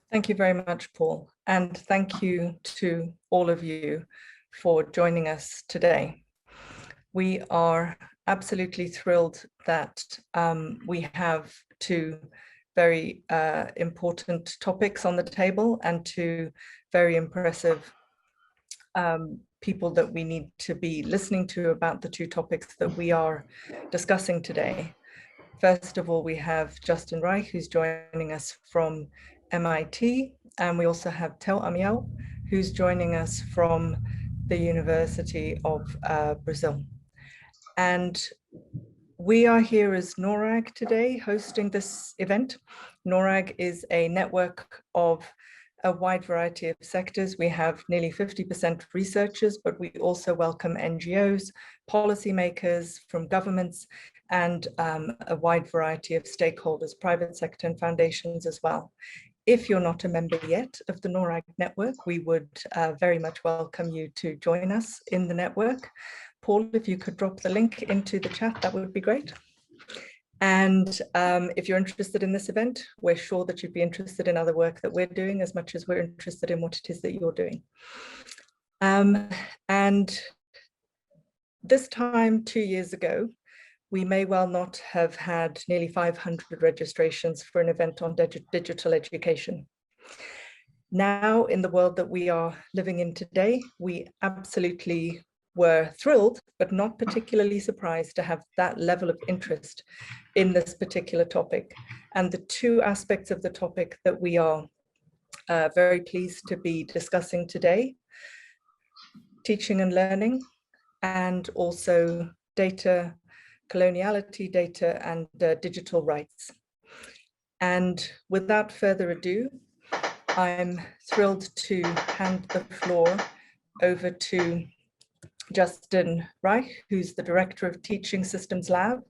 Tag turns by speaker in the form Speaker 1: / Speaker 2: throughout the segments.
Speaker 1: Thank you very much, Paul, and thank you to all of you for joining us today. We are absolutely thrilled that we have two very important topics on the table and two very impressive people that we need to be listening to about the two topics that we are discussing today. First of all, we have Justin Reich, who's joining us from MIT, and we also have Tel Amiel, who's joining us from the University of Brazil. And we are here as NORRAG today, hosting this event. NORRAG is a network of a wide variety of sectors. We have nearly 50% researchers, but we also welcome NGOs, policymakers from governments, and a wide variety of stakeholders, private sector and foundations as well. If you're not a member yet of the NORRAG network, we would very much welcome you to join us in the network. Paul, if you could drop the link into the chat, that would be great. And if you're interested in this event, we're sure that you'd be interested in other work that we're doing as much as we're interested in what it is that you're doing. And this time 2 years ago, we may well not have had nearly 500 registrations for an event on digital education. Now, in the world that we are living in today, we absolutely were thrilled, but not particularly surprised to have that level of interest in this particular topic. And the two aspects of the topic that we are very pleased to be discussing today, teaching and learning, and also data coloniality, data and digital rights. And without further ado, I'm thrilled to hand the floor over to Justin Reich, who's the Director of Teaching Systems Lab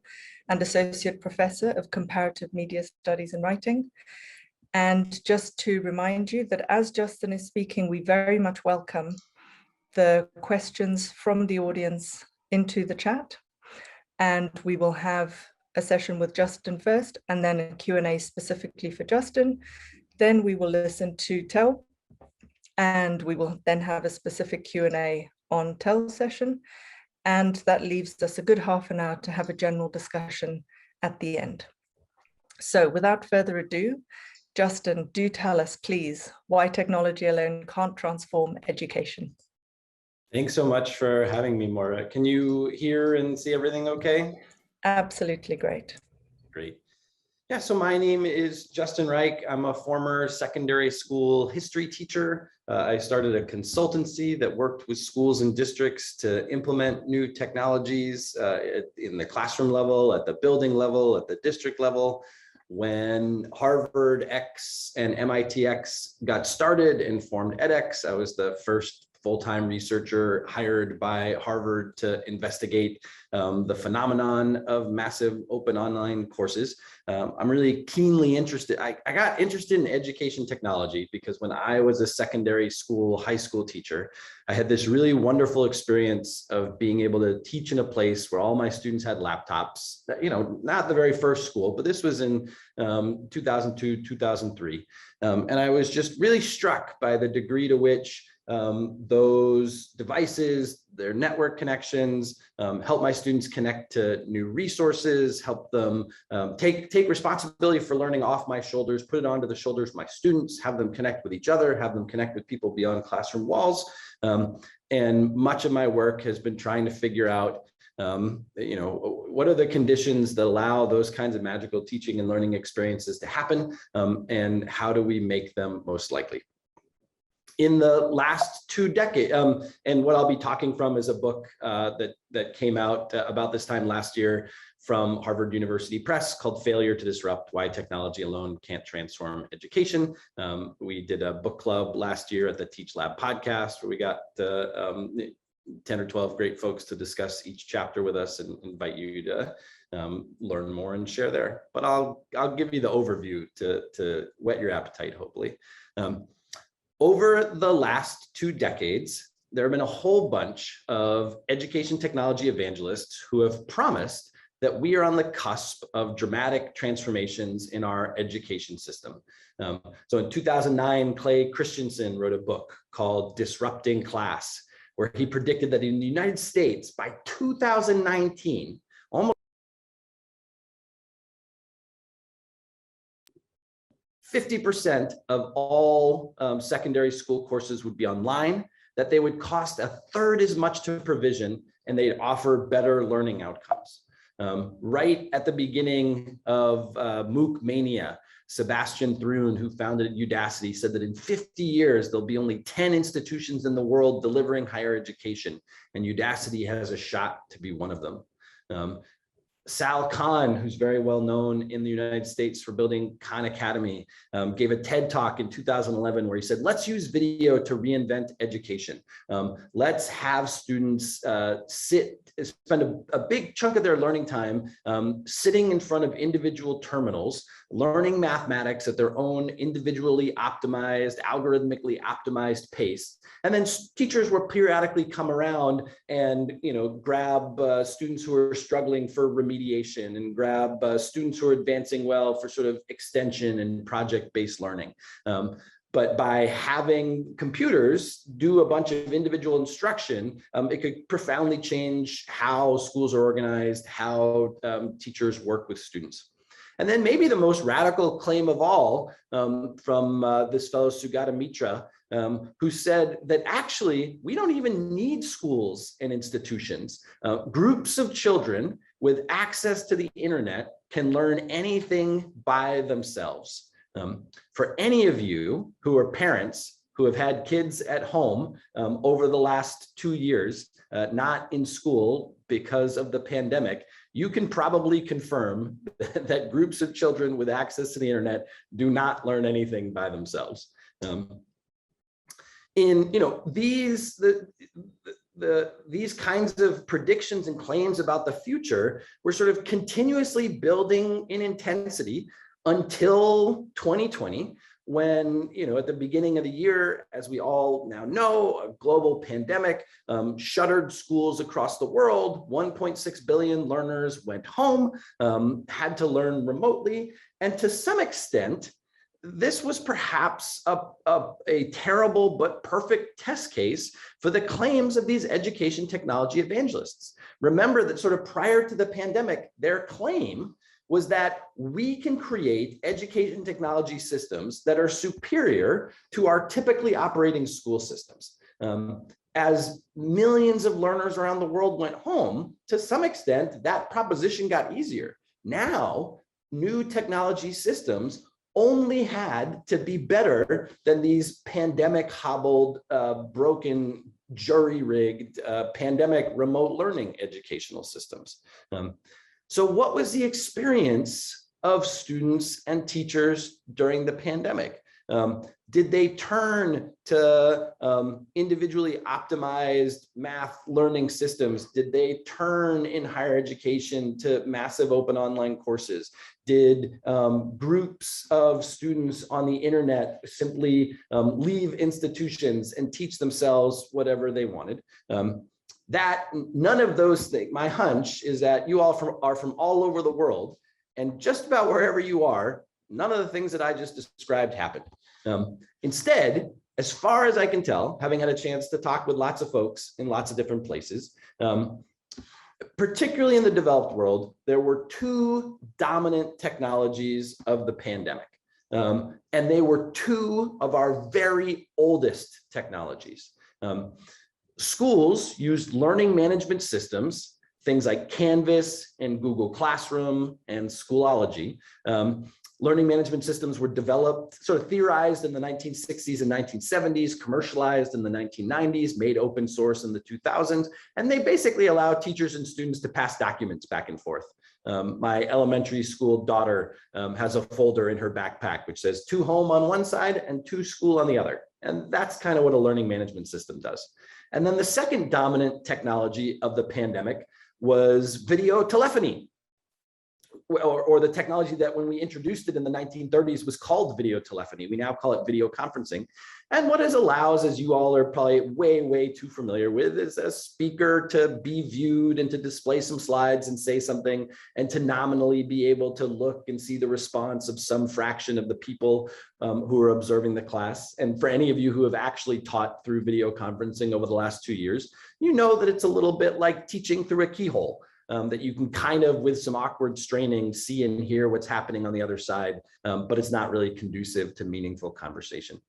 Speaker 1: and Associate Professor of Comparative Media Studies and Writing. And just to remind you that as Justin is speaking, we very much welcome the questions from the audience into the chat. And we will have a session with Justin first, and then a Q&A specifically for Justin. Then we will listen to Tel, and we will then have a specific Q&A on Tel's session. And that leaves us a good half an hour to have a general discussion at the end. So without further ado, Justin, do tell us, please, why technology alone can't transform education.
Speaker 2: Thanks so much for having me, Maura. Can you hear and see everything okay?
Speaker 1: Absolutely great.
Speaker 2: Great. Yeah, so my name is Justin Reich. I'm a former secondary school history teacher. I started a consultancy that worked with schools and districts to implement new technologies in the classroom level, at the building level, at the district level. When Harvard X and MIT X got started and formed edX, I was the first full-time researcher hired by Harvard to investigate the phenomenon of massive open online courses. I'm really keenly interested. I got interested in education technology because when I was a secondary school, high school teacher, I had this really wonderful experience of being able to teach in a place where all my students had laptops, you know, not the very first school, but this was in 2002, 2003. And I was just really struck by the degree to which those devices, their network connections, help my students connect to new resources, help them take responsibility for learning off my shoulders, put it onto the shoulders of my students, have them connect with each other, have them connect with people beyond classroom walls. And much of my work has been trying to figure out, you know, what are the conditions that allow those kinds of magical teaching and learning experiences to happen, and how do we make them most likely? In the last 2 decades, and what I'll be talking from is a book that came out about this time last year from Harvard University Press called Failure to Disrupt: Why Technology Alone Can't Transform Education. We did a book club last year at the Teach Lab podcast where we got 10 or 12 great folks to discuss each chapter with us and invite you to learn more and share there. But I'll give you the overview to whet your appetite, hopefully. Over the last 2 decades, there have been a whole bunch of education technology evangelists who have promised that we are on the cusp of dramatic transformations in our education system. So in 2009, Clay Christensen wrote a book called Disrupting Class, where he predicted that in the United States by 2019, almost 50% of all secondary school courses would be online, that they would cost a third as much to provision, and they'd offer better learning outcomes. Right at the beginning of MOOC mania, Sebastian Thrun, who founded Udacity, said that in 50 years, there'll be only 10 institutions in the world delivering higher education, and Udacity has a shot to be one of them. Sal Khan, who's very well known in the United States for building Khan Academy, gave a TED talk in 2011 where he said, let's use video to reinvent education. Let's have students spend a big chunk of their learning time sitting in front of individual terminals, learning mathematics at their own individually optimized, algorithmically optimized pace. And then teachers will periodically come around and grab students who are struggling for remediation and grab students who are advancing well for sort of extension and project-based learning. But by having computers do a bunch of individual instruction, it could profoundly change how schools are organized, how teachers work with students. And then maybe the most radical claim of all from this fellow Sugata Mitra, who said that actually we don't even need schools and institutions. Groups of children with access to the internet can learn anything by themselves. For any of you who are parents who have had kids at home over the last 2 years, not in school because of the pandemic, you can probably confirm that groups of children with access to the internet do not learn anything by themselves. These kinds of predictions and claims about the future were sort of continuously building in intensity until 2020, when, at the beginning of the year, as we all now know, a global pandemic shuttered schools across the world. 1.6 billion learners went home, had to learn remotely. And to some extent, this was perhaps a terrible but perfect test case for the claims of these education technology evangelists. Remember that sort of prior to the pandemic, their claim was that we can create education technology systems that are superior to our typically operating school systems. As millions of learners around the world went home, to some extent, that proposition got easier. Now, new technology systems only had to be better than these pandemic hobbled, broken, jury-rigged, pandemic remote learning educational systems. So what was the experience of students and teachers during the pandemic? Did they turn to individually optimized math learning systems? Did they turn in higher education to massive open online courses? Did groups of students on the internet simply leave institutions and teach themselves whatever they wanted? None of those things. My hunch is that you all are from all over the world, and just about wherever you are, none of the things that I just described happened. Instead, as far as I can tell, having had a chance to talk with lots of folks in lots of different places, particularly in the developed world, there were two dominant technologies of the pandemic. And they were two of our very oldest technologies. Schools used learning management systems, things like Canvas and Google Classroom and Schoology. Learning management systems were developed, sort of theorized in the 1960s and 1970s, commercialized in the 1990s, made open source in the 2000s, and they basically allow teachers and students to pass documents back and forth. My elementary school daughter has a folder in her backpack which says to home on one side and to school on the other. And that's kind of what a learning management system does. And then the second dominant technology of the pandemic was video telephony. or the technology that when we introduced it in the 1930s was called video telephony. We now call it video conferencing. And what it allows, as you all are probably way too familiar with, is a speaker to be viewed and to display some slides and say something, and to nominally be able to look and see the response of some fraction of the people who are observing the class. And for any of you who have actually taught through video conferencing over the last 2 years, you know that it's a little bit like teaching through a keyhole. That you can kind of, with some awkward straining, see and hear what's happening on the other side, but it's not really conducive to meaningful conversation.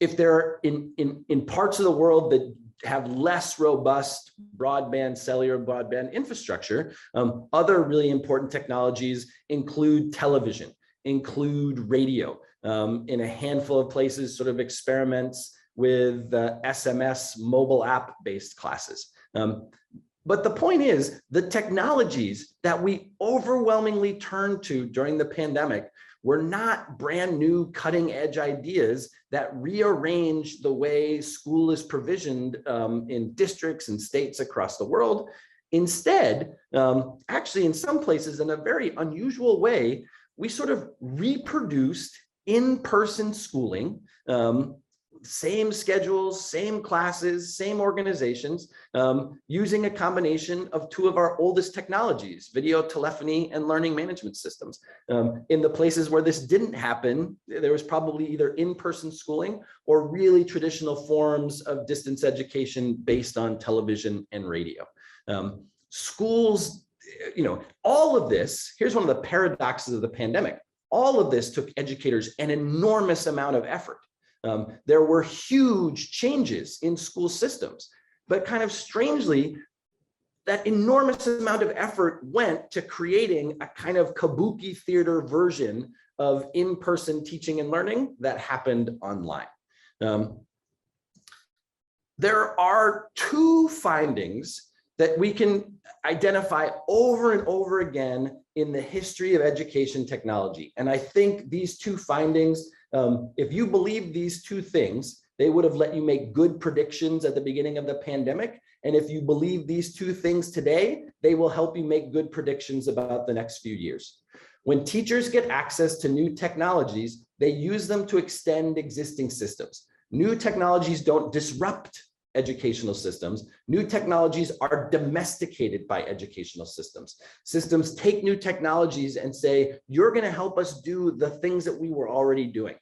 Speaker 2: If they're in parts of the world that have less robust cellular broadband infrastructure, other really important technologies include television, include radio. In a handful of places, sort of experiments with SMS mobile app-based classes. But the point is, the technologies that we overwhelmingly turned to during the pandemic were not brand new cutting edge ideas that rearrange the way school is provisioned in districts and states across the world. Instead, actually in some places in a very unusual way, we sort of reproduced in-person schooling, same schedules, same classes, same organizations, using a combination of two of our oldest technologies, video telephony and learning management systems. In the places where this didn't happen, there was probably either in-person schooling or really traditional forms of distance education based on television and radio. Schools, all of this, here's one of the paradoxes of the pandemic. All of this took educators an enormous amount of effort. There were huge changes in school systems, but kind of strangely, that enormous amount of effort went to creating a kind of kabuki theater version of in-person teaching and learning that happened online. There are two findings that we can identify over and over again in the history of education technology. And I think these two findings, if you believe these two things, they would have let you make good predictions at the beginning of the pandemic. And if you believe these two things today, they will help you make good predictions about the next few years. When teachers get access to new technologies, they use them to extend existing systems. New technologies don't disrupt educational systems. New technologies are domesticated by educational systems. Systems take new technologies and say, you're going to help us do the things that we were already doing.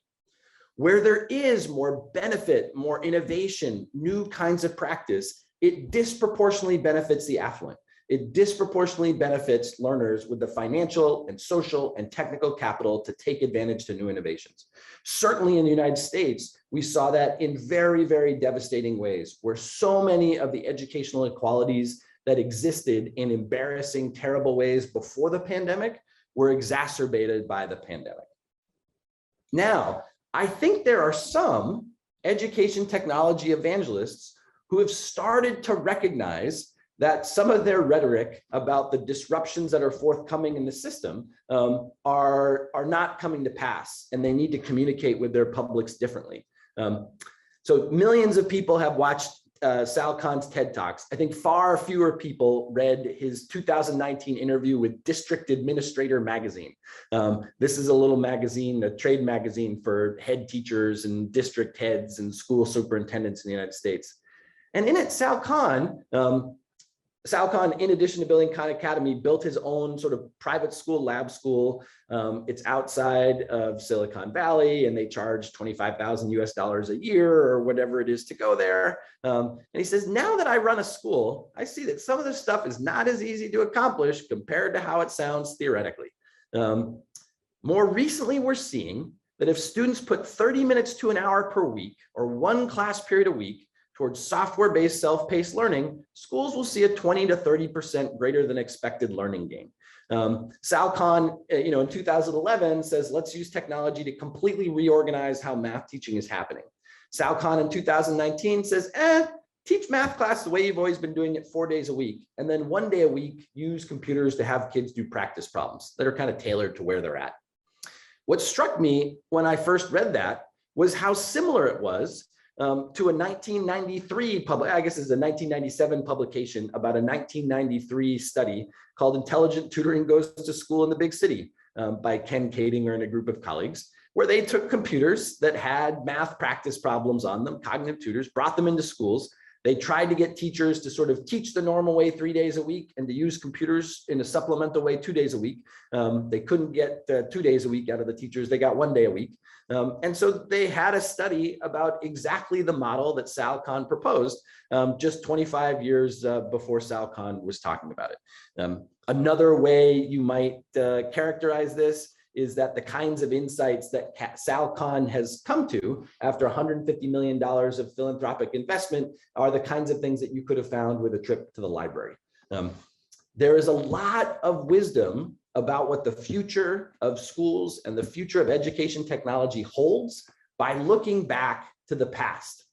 Speaker 2: Where there is more benefit, more innovation, new kinds of practice, it disproportionately benefits the affluent. It disproportionately benefits learners with the financial and social and technical capital to take advantage to new innovations. Certainly in the United States, we saw that in very devastating ways, where so many of the educational inequalities that existed in embarrassing, terrible ways before the pandemic were exacerbated by the pandemic. Now, I think there are some education technology evangelists who have started to recognize that some of their rhetoric about the disruptions that are forthcoming in the system are not coming to pass, and they need to communicate with their publics differently. So millions of people have watched Sal Khan's TED Talks. I think far fewer people read his 2019 interview with District Administrator magazine. This is a little magazine, a trade magazine for head teachers and district heads and school superintendents in the United States. And in it, Sal Khan, in addition to building Khan Academy, built his own sort of private school, lab school. It's outside of Silicon Valley, and they charge $25,000 US a year or whatever it is to go there. And he says, now that I run a school, I see that some of this stuff is not as easy to accomplish compared to how it sounds theoretically. More recently, we're seeing that if students put 30 minutes to an hour per week or one class period a week towards software-based self-paced learning, schools will see a 20 to 30% greater than expected learning gain. Sal Khan, in 2011 says, let's use technology to completely reorganize how math teaching is happening. Sal Khan in 2019 says, teach math class the way you've always been doing it 4 days a week. And then 1 day a week, use computers to have kids do practice problems that are kind of tailored to where they're at. What struck me when I first read that was how similar it was to a 1993 I guess it's a 1997 publication about a 1993 study called Intelligent Tutoring Goes to School in the Big City by Ken Kadinger and a group of colleagues, where they took computers that had math practice problems on them, cognitive tutors, brought them into schools. They tried to get teachers to sort of teach the normal way 3 days a week and to use computers in a supplemental way 2 days a week. They couldn't get 2 days a week out of the teachers. They got 1 day a week. And so they had a study about exactly the model that Sal Khan proposed just 25 years before Sal Khan was talking about it. Another way you might characterize this is that the kinds of insights that Sal Khan has come to after $150 million of philanthropic investment are the kinds of things that you could have found with a trip to the library. There is a lot of wisdom about what the future of schools and the future of education technology holds by looking back to the past.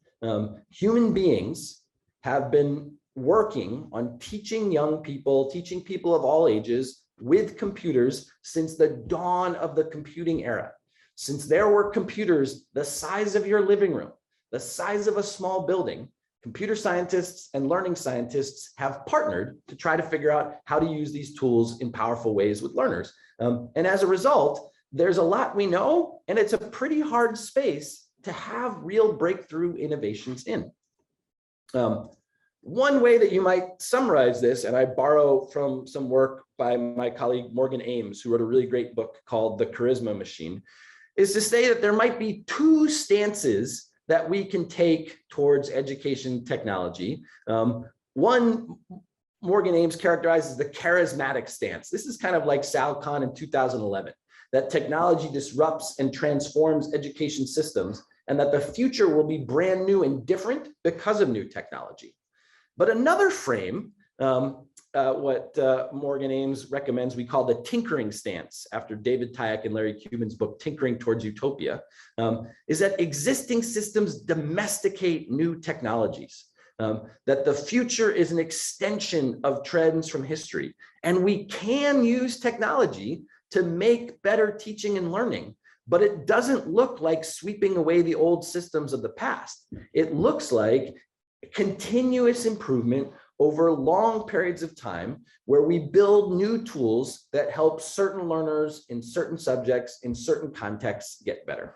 Speaker 2: Human beings have been working on teaching young people, teaching people of all ages with computers since the dawn of the computing era. Since there were computers the size of your living room, the size of a small building, computer scientists and learning scientists have partnered to try to figure out how to use these tools in powerful ways with learners. And as a result, there's a lot we know, and it's a pretty hard space to have real breakthrough innovations in. One way that you might summarize this, and I borrow from some work by my colleague Morgan Ames, who wrote a really great book called The Charisma Machine, is to say that there might be two stances that we can take towards education technology. One, Morgan Ames characterizes the charismatic stance. This is kind of like Sal Khan in 2011, that technology disrupts and transforms education systems, and that the future will be brand new and different because of new technology. But another frame, what Morgan Ames recommends, we call the tinkering stance, after David Tyack and Larry Cuban's book, Tinkering Towards Utopia, is that existing systems domesticate new technologies, that the future is an extension of trends from history. And we can use technology to make better teaching and learning, but it doesn't look like sweeping away the old systems of the past. It looks like continuous improvement over long periods of time, where we build new tools that help certain learners in certain subjects, in certain contexts, get better.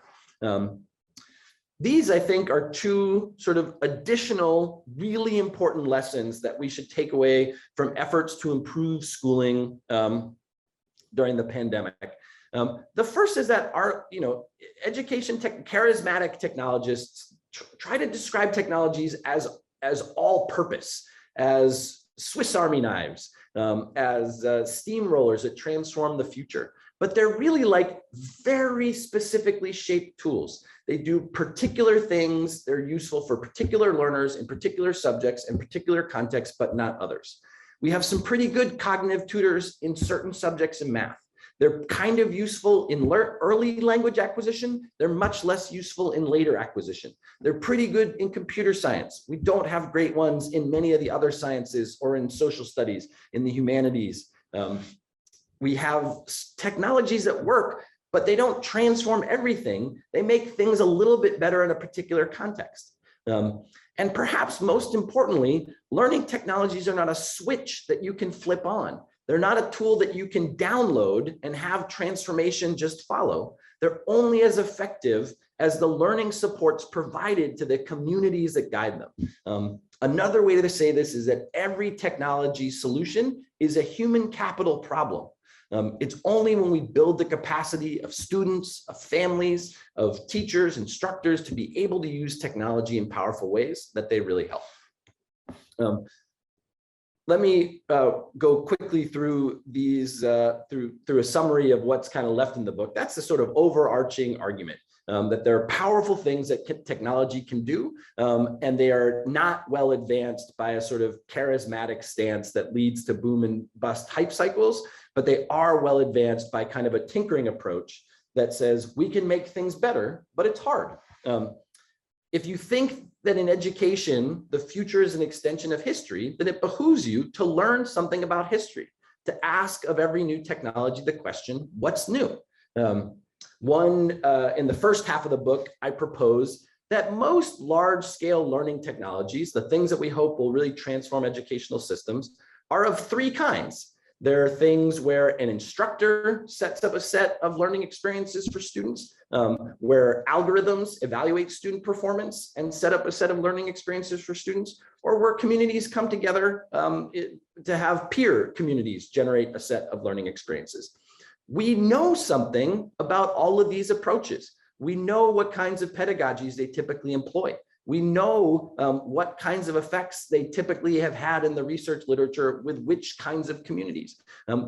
Speaker 2: These, I think, are two sort of additional, really important lessons that we should take away from efforts to improve schooling during the pandemic. The first is that our, charismatic technologists try to describe technologies as all purpose, as Swiss Army knives, as steamrollers that transform the future. But they're really like very specifically shaped tools. They do particular things. They're useful for particular learners in particular subjects and particular contexts, but not others. We have some pretty good cognitive tutors in certain subjects in math. They're kind of useful in early language acquisition. They're much less useful in later acquisition. They're pretty good in computer science. We don't have great ones in many of the other sciences or in social studies, in the humanities. We have technologies that work, but they don't transform everything. They make things a little bit better in a particular context. And perhaps most importantly, learning technologies are not a switch that you can flip on. They're not a tool that you can download and have transformation just follow. They're only as effective as the learning supports provided to the communities that guide them. Another way to say this is that every technology solution is a human capital problem. It's only when we build the capacity of students, of families, of teachers, instructors to be able to use technology in powerful ways that they really help. Let me go quickly through these, through a summary of what's kind of left in the book. That's the sort of overarching argument, that there are powerful things that technology can do, and they are not well advanced by a sort of charismatic stance that leads to boom and bust hype cycles, but they are well advanced by kind of a tinkering approach that says we can make things better, but it's hard. If you think that in education, the future is an extension of history, then it behooves you to learn something about history, to ask of every new technology the question, what's new? In the first half of the book, I propose that most large-scale learning technologies, the things that we hope will really transform educational systems, are of three kinds. There are things where an instructor sets up a set of learning experiences for students, where algorithms evaluate student performance and set up a set of learning experiences for students, or where communities come together to have peer communities generate a set of learning experiences. We know something about all of these approaches. We know what kinds of pedagogies they typically employ. We know what kinds of effects they typically have had in the research literature with which kinds of communities.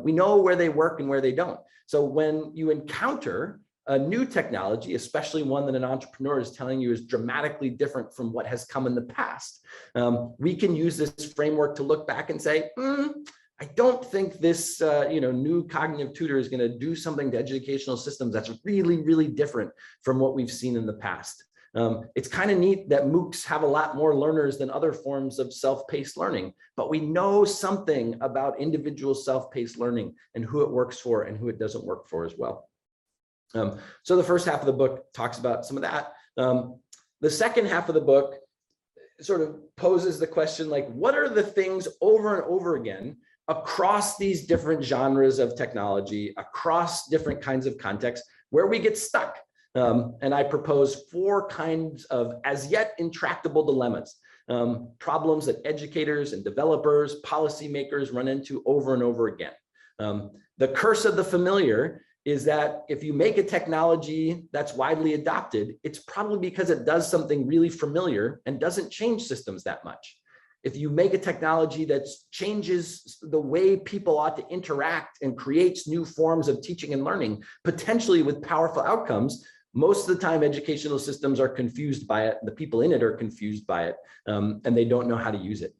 Speaker 2: We know where they work and where they don't. So when you encounter a new technology, especially one that an entrepreneur is telling you is dramatically different from what has come in the past, we can use this framework to look back and say, I don't think this new cognitive tutor is going to do something to educational systems that's really, really different from what we've seen in the past. It's kind of neat that MOOCs have a lot more learners than other forms of self-paced learning, but we know something about individual self-paced learning and who it works for and who it doesn't work for as well. So the first half of the book talks about some of that. The second half of the book sort of poses the question, like, what are the things over and over again across these different genres of technology, across different kinds of contexts, where we get stuck? And I propose 4 kinds of as yet intractable dilemmas, problems that educators and developers, policymakers run into over and over again. The curse of the familiar is that if you make a technology that's widely adopted, it's probably because it does something really familiar and doesn't change systems that much. If you make a technology that changes the way people ought to interact and creates new forms of teaching and learning, potentially with powerful outcomes, most of the time educational systems are confused by it. The people in it are confused by it, and they don't know how to use it.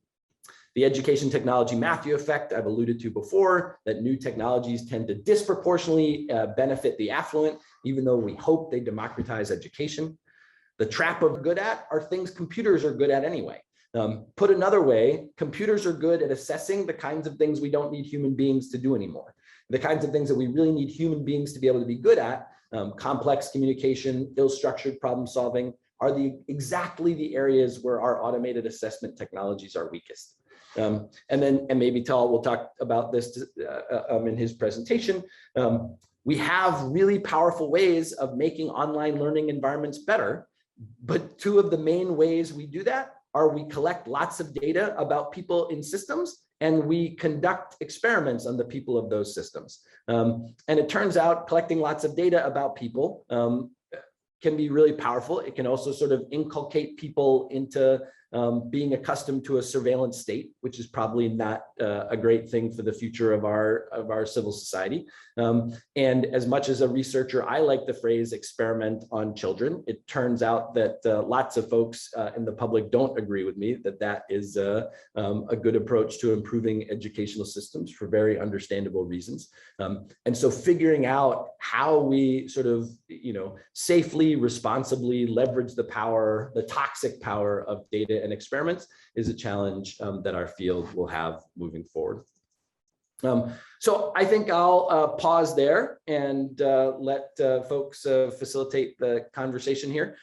Speaker 2: The education technology Matthew effect I've alluded to before, that new technologies tend to disproportionately benefit the affluent, even though we hope they democratize education. The trap of good at are things computers are good at anyway. Put another way, computers are good at assessing the kinds of things we don't need human beings to do anymore. The kinds of things that we really need human beings to be able to be good at, complex communication, ill-structured problem solving, are exactly the areas where our automated assessment technologies are weakest. And maybe Tel will talk about this in his presentation. We have really powerful ways of making online learning environments better, but 2 of the main ways we do that are we collect lots of data about people in systems, and we conduct experiments on the people of those systems. And it turns out collecting lots of data about people can be really powerful. It can also sort of inculcate people into being accustomed to a surveillance state, which is probably not a great thing for the future of our civil society. And as much as a researcher, I like the phrase experiment on children. It turns out that lots of folks in the public don't agree with me that that is a good approach to improving educational systems for very understandable reasons. And so figuring out how we sort of, safely, responsibly leverage the power, the toxic power of data and experiments is a challenge that our field will have moving forward. So I think I'll pause there and let folks facilitate the conversation here.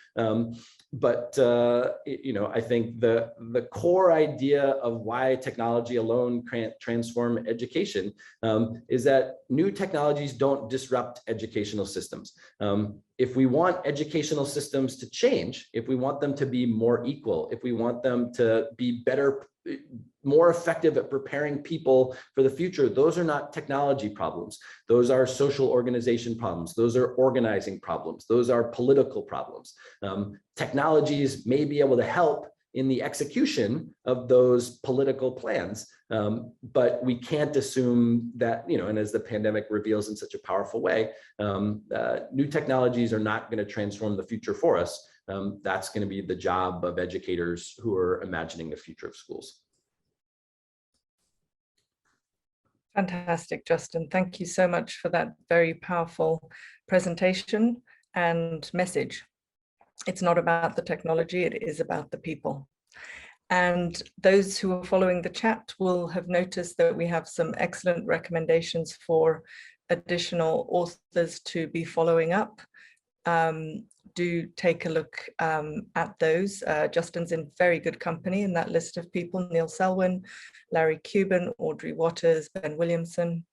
Speaker 2: But I think the core idea of why technology alone can't transform education is that new technologies don't disrupt educational systems. If we want educational systems to change, if we want them to be more equal, if we want them to be better, more effective at preparing people for the future, those are not technology problems. Those are social organization problems. Those are organizing problems. Those are political problems. Technologies may be able to help in the execution of those political plans, but we can't assume that, and as the pandemic reveals in such a powerful way, new technologies are not going to transform the future for us. That's going to be the job of educators who are imagining the future of schools.
Speaker 1: Fantastic, Justin. Thank you so much for that very powerful presentation and message. It's not about the technology, it is about the people. And those who are following the chat will have noticed that we have some excellent recommendations for additional authors to be following up. do take a look at those. Justin's in very good company in that list of people: Neil Selwyn, Larry Cuban, Audrey Waters, Ben Williamson.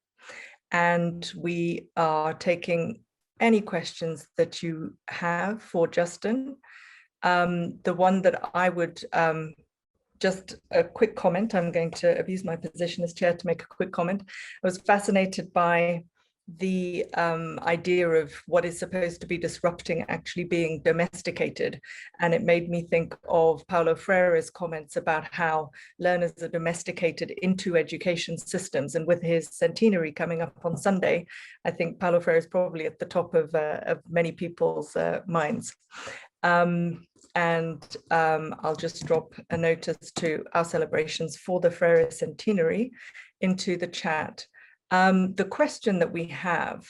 Speaker 1: And we are taking any questions that you have for Justin. The one that I would, just a quick comment, I'm going to abuse my position as chair to make a quick comment. I was fascinated by the idea of what is supposed to be disrupting actually being domesticated. And it made me think of Paulo Freire's comments about how learners are domesticated into education systems. And with his centenary coming up on Sunday, I think Paulo Freire is probably at the top of many people's minds. I'll just drop a notice to our celebrations for the Freire centenary into the chat. The question that we have: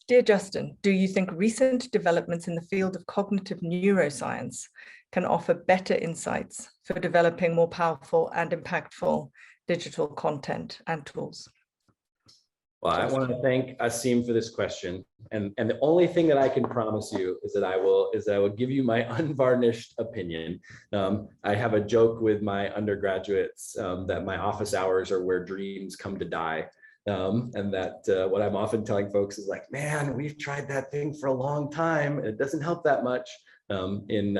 Speaker 1: Dear Justin, do you think recent developments in the field of cognitive neuroscience can offer better insights for developing more powerful and impactful digital content and tools?
Speaker 2: Well, I want to thank Asim for this question, and the only thing that I can promise you is that I will give you my unvarnished opinion. I have a joke with my undergraduates that my office hours are where dreams come to die. And that what I'm often telling folks is like, man, we've tried that thing for a long time and it doesn't help that much. In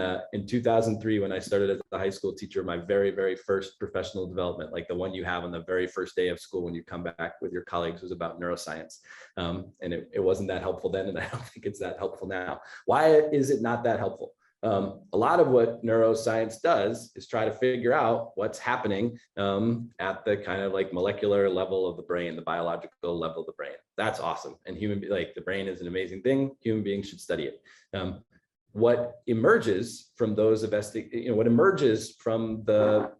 Speaker 2: 2003, when I started as a high school teacher, my very, very first professional development, like the one you have on the very first day of school when you come back with your colleagues, was about neuroscience. And it wasn't that helpful then, and I don't think it's that helpful now. Why is it not that helpful? A lot of what neuroscience does is try to figure out what's happening at the kind of like molecular level of the brain, the biological level of the brain. That's awesome. And the brain is an amazing thing. Human beings should study it. What emerges from those what emerges from the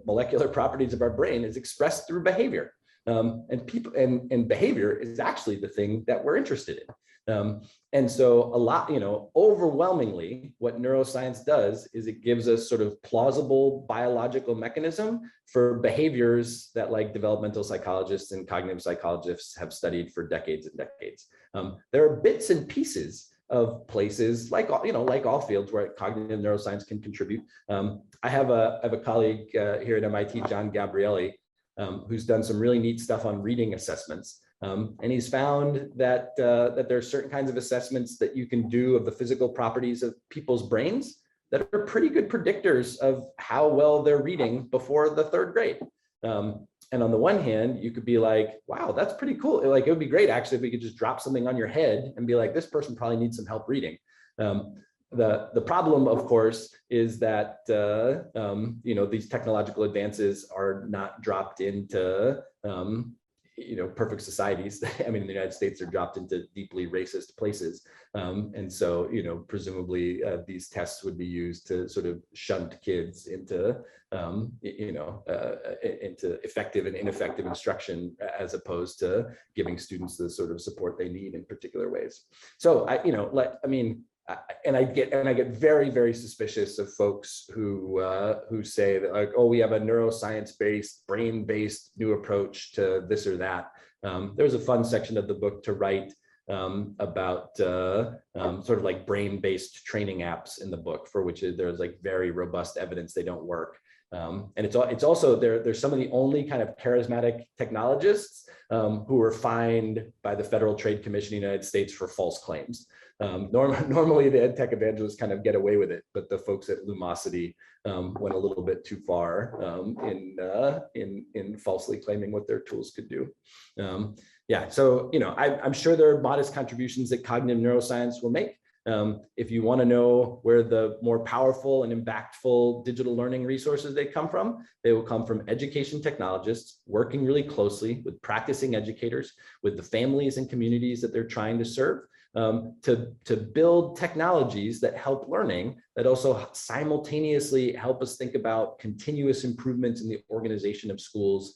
Speaker 2: molecular properties of our brain is expressed through behavior. And behavior is actually the thing that we're interested in. And so overwhelmingly, what neuroscience does is it gives us sort of plausible biological mechanism for behaviors that like developmental psychologists and cognitive psychologists have studied for decades and decades. There are bits and pieces of places like all fields where cognitive neuroscience can contribute. I have a colleague here at MIT, John Gabrielli, who's done some really neat stuff on reading assessments. And he's found that there are certain kinds of assessments that you can do of the physical properties of people's brains that are pretty good predictors of how well they're reading before the third grade. And on the one hand, you could be like, wow, that's pretty cool. Like, it would be great actually if we could just drop something on your head and be like, this person probably needs some help reading. The problem, of course, is that these technological advances are not dropped into perfect societies. I mean, in the United States, they're dropped into deeply racist places. And so, presumably these tests would be used to sort of shunt kids into, into effective and ineffective instruction, as opposed to giving students the sort of support they need in particular ways. So I get very, very suspicious of folks who say that, like, oh, we have a neuroscience-based, brain-based new approach to this or that. There's a fun section of the book to write about sort of like brain-based training apps in the book, for which there's like very robust evidence they don't work. And it's also they're some of the only kind of charismatic technologists who were fined by the Federal Trade Commission in the United States for false claims. Normally the ed tech evangelists kind of get away with it, but the folks at Lumosity went a little bit too far in falsely claiming what their tools could do. So I'm sure there are modest contributions that cognitive neuroscience will make. If you want to know where the more powerful and impactful digital learning resources they come from, they will come from education technologists working really closely with practicing educators, with the families and communities that they're trying to serve, to build technologies that help learning, that also simultaneously help us think about continuous improvements in the organization of schools,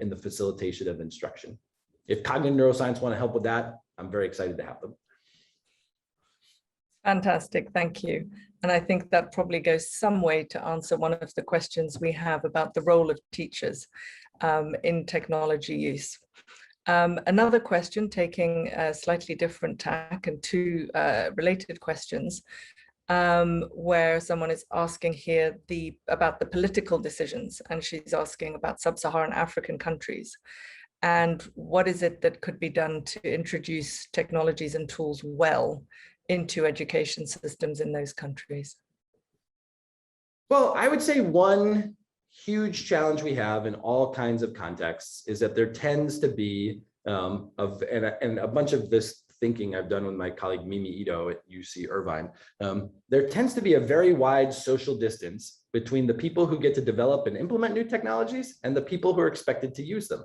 Speaker 2: in the facilitation of instruction. If cognitive neuroscience want to help with that, I'm very excited to have them.
Speaker 1: Fantastic, thank you. And I think that probably goes some way to answer one of the questions we have about the role of teachers in technology use. Another question, taking a slightly different tack, and two related questions, where someone is asking here about the political decisions, and she's asking about sub-Saharan African countries. And what is it that could be done to introduce technologies and tools well into education systems in those countries?
Speaker 2: Well, I would say one huge challenge we have in all kinds of contexts is that there tends to be, and a bunch of this thinking I've done with my colleague Mimi Ito at UC Irvine, there tends to be a very wide social distance between the people who get to develop and implement new technologies and the people who are expected to use them.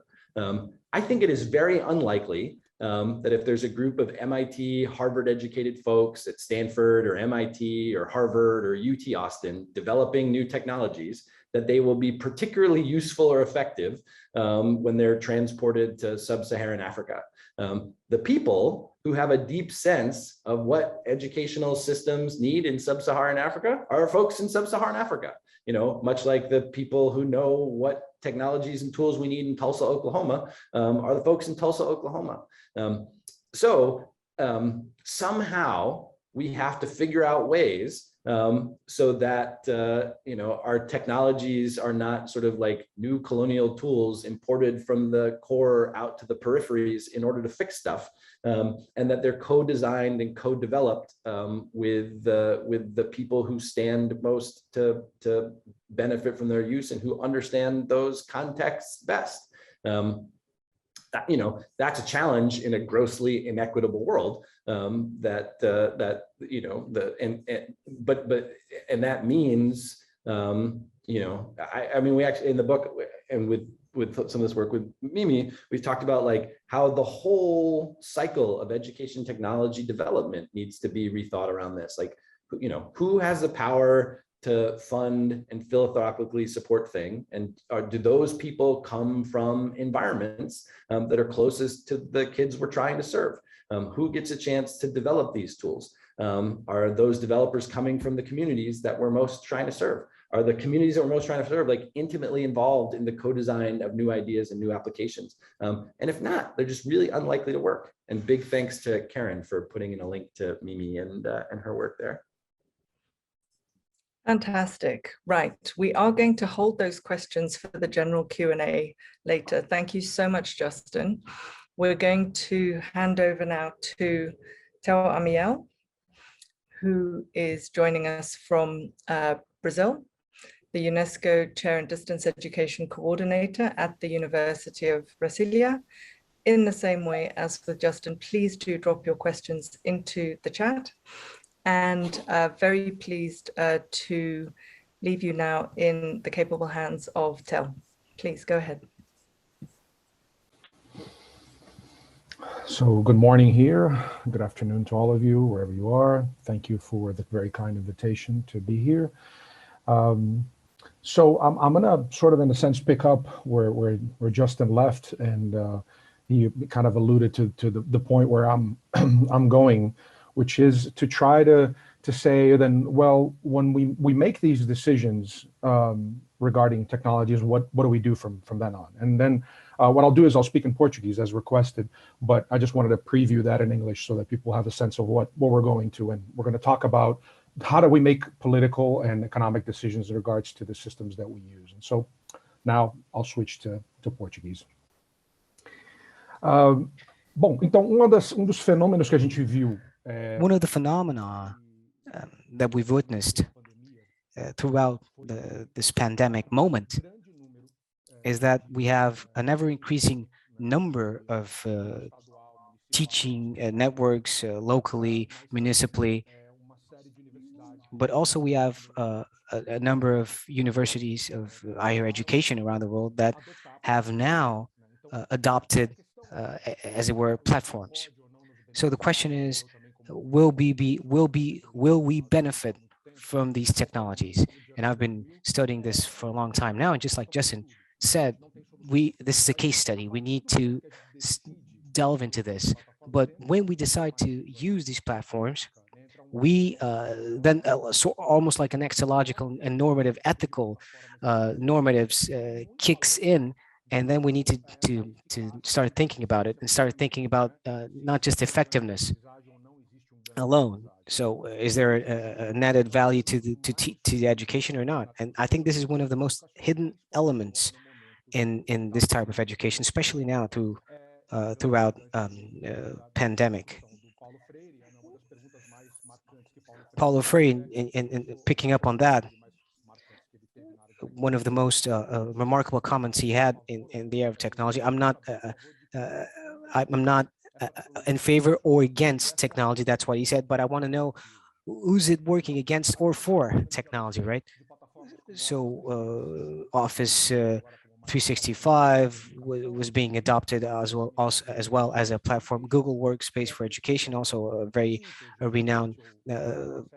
Speaker 2: I think it is very unlikely that if there's a group of MIT, Harvard educated folks at Stanford or MIT or Harvard or UT Austin developing new technologies, that they will be particularly useful or effective when they're transported to sub-Saharan Africa. The people who have a deep sense of what educational systems need in sub-Saharan Africa are folks in sub-Saharan Africa. You know, much like the people who know what technologies and tools we need in Tulsa, Oklahoma, are the folks in Tulsa, Oklahoma. Somehow we have to figure out ways so that you know, our technologies are not sort of like new colonial tools imported from the core out to the peripheries in order to fix stuff, and that they're co-designed and co-developed with the people who stand most to benefit from their use and who understand those contexts best. You know, that's a challenge in a grossly inequitable world. That you know, and that means you know, I mean, we actually in the book and with some of this work with Mimi, we've talked about like how the whole cycle of education technology development needs to be rethought around this. Like, you know, who has the power to fund and philanthropically support thing, and do those people come from environments that are closest to the kids we're trying to serve? Who gets a chance to develop these tools? Are those developers coming from the communities that we're most trying to serve? Are the communities that we're most trying to serve like intimately involved in the co-design of new ideas and new applications? And if not, they're just really unlikely to work. And big thanks to Karen for putting in a link to Mimi and her work there.
Speaker 1: Fantastic. Right. We are going to hold those questions for the general Q&A later. Thank you so much, Justin. We're going to hand over now to Tel Amiel, who is joining us from Brazil, the UNESCO Chair and Distance Education Coordinator at the University of Brasília. In the same way as with Justin, please do drop your questions into the chat. And very pleased to leave you now in the capable hands of Tel. Please go ahead.
Speaker 3: So good morning here. Good afternoon to all of you, wherever you are. Thank you for the very kind invitation to be here. So I'm gonna sort of, in a sense, pick up where Justin left, and he kind of alluded to the point where I'm I'm going, which is to try to say then, well, when we make these decisions regarding technologies, what do we do from then on? And then what I'll do is I'll speak in Portuguese as requested, but I just wanted to preview that in English so that people have a sense of what we're going to, and we're going to talk about how do we make political and economic decisions in regards to the systems that we use. And so now I'll switch to Portuguese. Bom, então dos fenômenos que a gente viu.
Speaker 4: One of the phenomena that we've witnessed throughout this pandemic moment is that we have an ever-increasing number of teaching networks locally, municipally, but also we have a number of universities of higher education around the world that have now adopted, as it were, platforms. So the question is, will we benefit from these technologies? And I've been studying this for a long time now, and just like Justin said, this is a case study. We need to delve into this. But when we decide to use these platforms, we then so almost like an axiological and normative ethical normatives kicks in, And then we need to start thinking about it and start thinking about not just effectiveness alone. So is there an added value to the education or not? And I think this is one of the most hidden elements in this type of education, especially now throughout pandemic. Paulo Freire, in picking up on that, one of the most remarkable comments he had in the area of technology. I'm not in favor or against technology. That's what he said. But I want to know, who's it working against or for technology, right? So Office 365 was being adopted as well as a platform. Google Workspace for Education, also a very renowned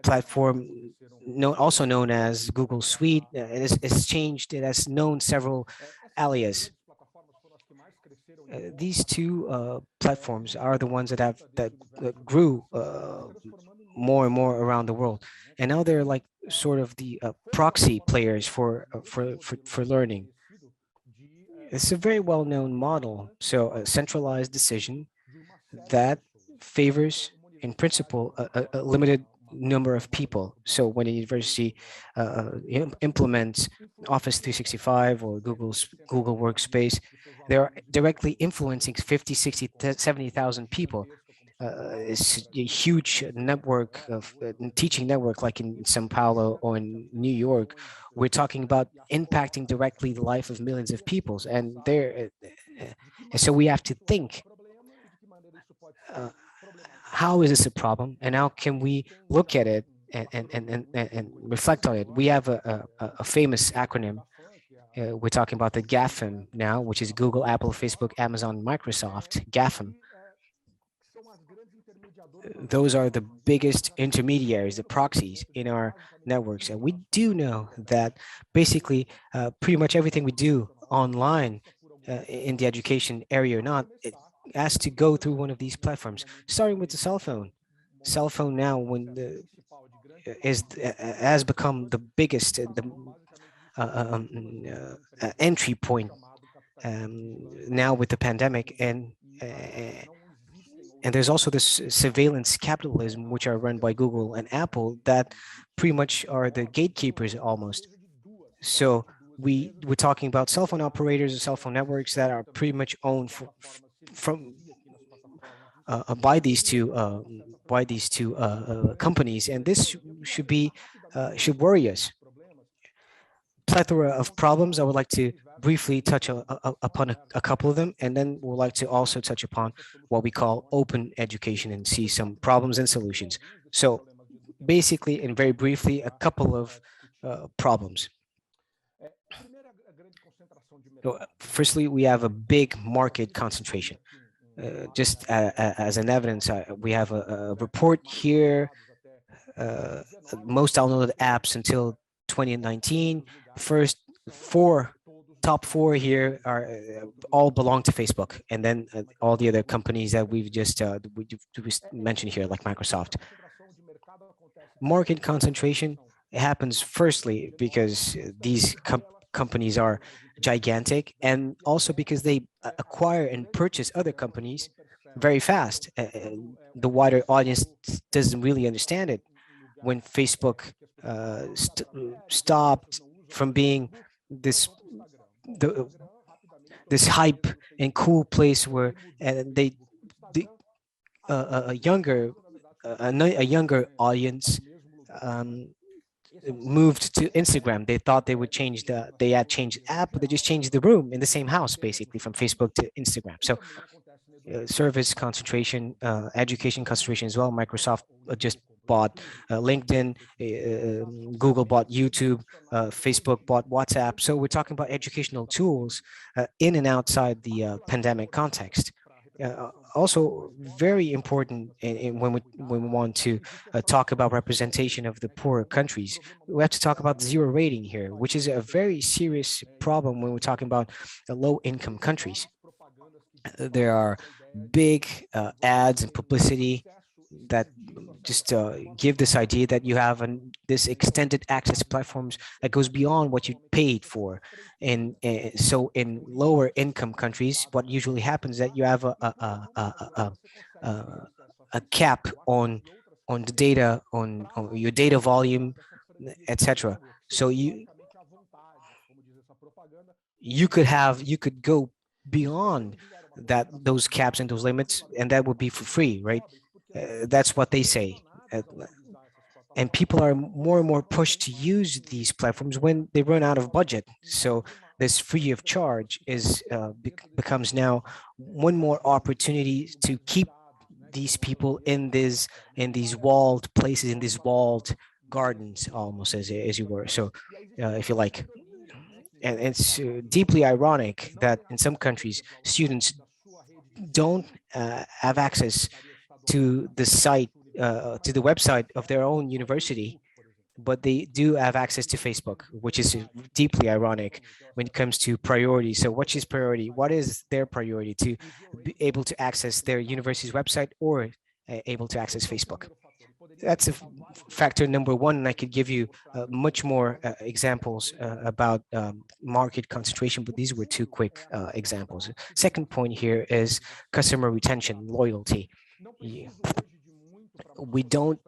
Speaker 4: platform, also known as Google Suite. It's changed. It has known several alias. These two platforms are the ones that grew more and more around the world, and now they're like sort of the proxy players for learning. It's a very well-known model. So a centralized decision that favors, in principle, a limited number of people. So when a university implements Office 365 or Google Workspace, they're directly influencing 50, 60, 70,000 people. It's a huge network of teaching network, like in Sao Paulo or in New York. We're talking about impacting directly the life of millions of people, and so we have to think, how is this a problem, and how can we look at it and reflect on it? We have a famous acronym. We're talking about the GAFAM now, which is Google, Apple, Facebook, Amazon, Microsoft. GAFAM. Those are the biggest intermediaries, the proxies in our networks. And we do know that basically pretty much everything we do online in the education area or not, it has to go through one of these platforms, starting with the cell phone. Cell phone now has become the biggest, the entry point now with the pandemic, and there's also this surveillance capitalism, which are run by Google and Apple, that pretty much are the gatekeepers almost. So we're talking about cell phone operators and cell phone networks that are pretty much owned by these two companies, and this should worry us. Plethora of problems. I would like to briefly touch upon a couple of them, and then we'd like to also touch upon what we call open education and see some problems and solutions. So basically, and very briefly, a couple of problems. So, firstly, we have a big market concentration. Just as an evidence, we have a report here, most downloaded apps until 2019. First top four here are all belong to Facebook, and then all the other companies that we've just mentioned here, like Microsoft. Market concentration happens firstly because these companies are gigantic, and also because they acquire and purchase other companies very fast. The wider audience doesn't really understand it. When Facebook stopped from being this hype and cool place where a younger audience moved to Instagram. They thought they would change they had changed the app, but they just changed the room in the same house, basically from Facebook to Instagram. So service concentration, education concentration as well. Microsoft just bought LinkedIn, Google bought YouTube, Facebook bought WhatsApp. So we're talking about educational tools in and outside the pandemic context. Also very important when we want to talk about representation of the poorer countries, we have to talk about zero rating here, which is a very serious problem when we're talking about low income countries. There are big ads and publicity that just give this idea that you have this extended access platforms that goes beyond what you paid for. And so in lower income countries, what usually happens is that you have a cap on the data, on your data volume, etc. So you could go beyond those caps and those limits, and that would be for free, right? That's what they say. And people are more and more pushed to use these platforms when they run out of budget. So this free of charge becomes now one more opportunity to keep these people in these walled places, in these walled gardens, almost as you were. So if you like. And it's deeply ironic that in some countries, students don't have access to the site, to the website of their own university, but they do have access to Facebook, which is deeply ironic when it comes to priority. So what is priority? What is their priority? To be able to access their university's website or able to access Facebook? That's factor number one, and I could give you much more examples about market concentration, but these were two quick examples. Second point here is customer retention, loyalty. We don't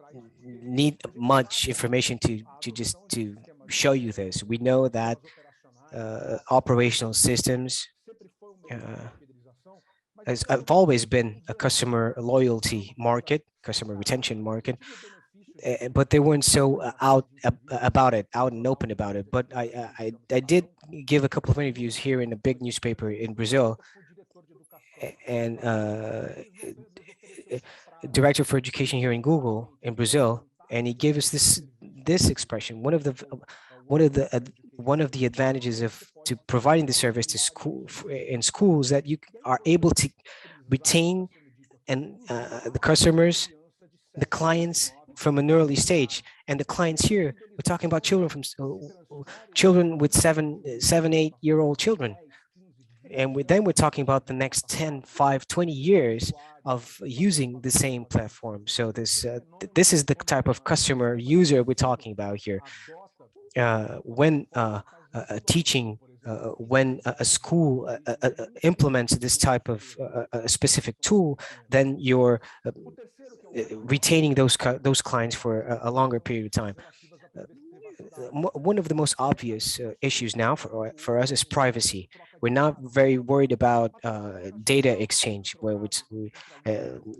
Speaker 4: need much information to show you this. We know that operational systems have always been a customer loyalty market, customer retention market, but they weren't so out and open about it. But I did give a couple of interviews here in a big newspaper in Brazil, and director for education here in Google in Brazil, and he gave us this expression. One of the advantages of providing the service to in schools, that you are able to retain the customers, the clients from an early stage. And the clients here, we're talking about children with 7-8-year-old children. And then we're talking about the next 10, 5, 20 years of using the same platform. So this is the type of customer user we're talking about here. When teaching, when a school implements this type of specific tool, then you're retaining those clients for a longer period of time. One of the most obvious issues now for us is privacy. We're not very worried about data exchange, which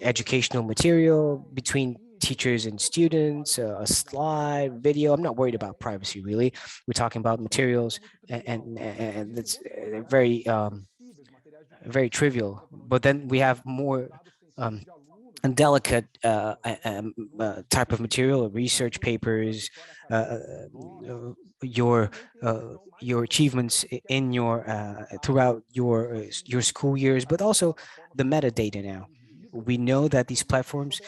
Speaker 4: educational material between teachers and students, a slide, video. I'm not worried about privacy, really. We're talking about materials, and it's very very trivial. But then we have more and delicate type of material, research papers, your achievements in throughout your school years, but also the metadata now. We know that these platforms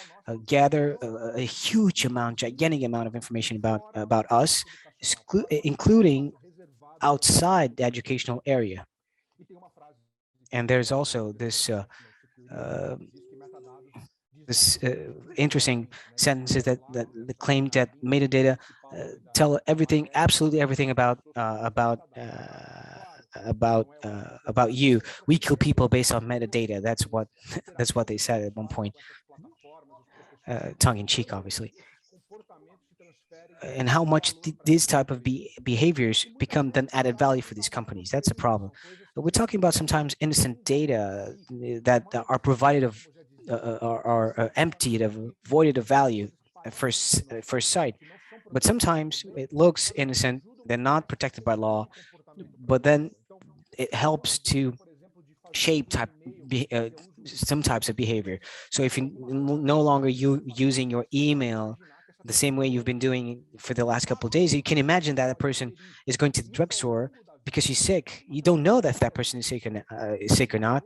Speaker 4: gather a huge amount, gigantic amount of information about us, including outside the educational area. And there's also this interesting sentences that claim that metadata tell everything, absolutely everything about you. We kill people based on metadata. That's what they said at one point, tongue in cheek, obviously. And how much these type of behaviors become then added value for these companies. That's a problem. But we're talking about sometimes innocent data that are provided of are emptied of, voided of value at first sight. But sometimes it looks innocent, they're not protected by law, but then it helps to shape some types of behavior. So if you no longer using your email the same way you've been doing for the last couple of days, you can imagine that a person is going to the drugstore because she's sick. You don't know that that person is sick or not.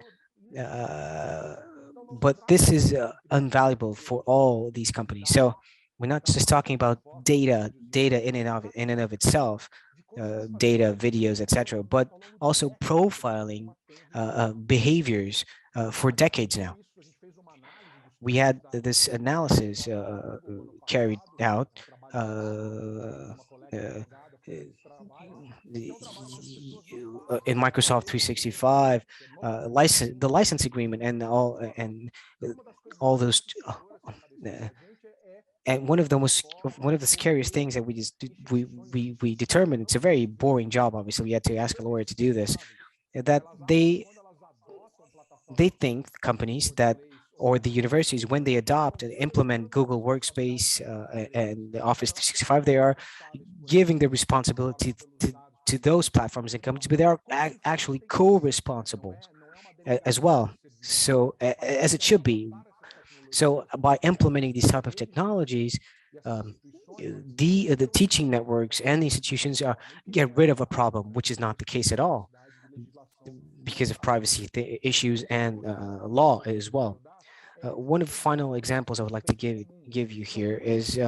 Speaker 4: But this is invaluable for all these companies. So we're not just talking about data in and of itself, data, videos, etc., but also profiling behaviors for decades now. we had this analysis carried out. In Microsoft 365, the license agreement and all those. And one of the scariest things that we determined, it's a very boring job. Obviously, we had to ask a lawyer to do this. That they think companies that or the universities, when they adopt and implement Google Workspace and the Office 365, they are giving the responsibility to those platforms and companies, but they are actually co-responsible as well. So as it should be. So by implementing these type of technologies, the teaching networks and the institutions get rid of a problem, which is not the case at all, because of privacy issues and law as well. One of the final examples I would like to give you here is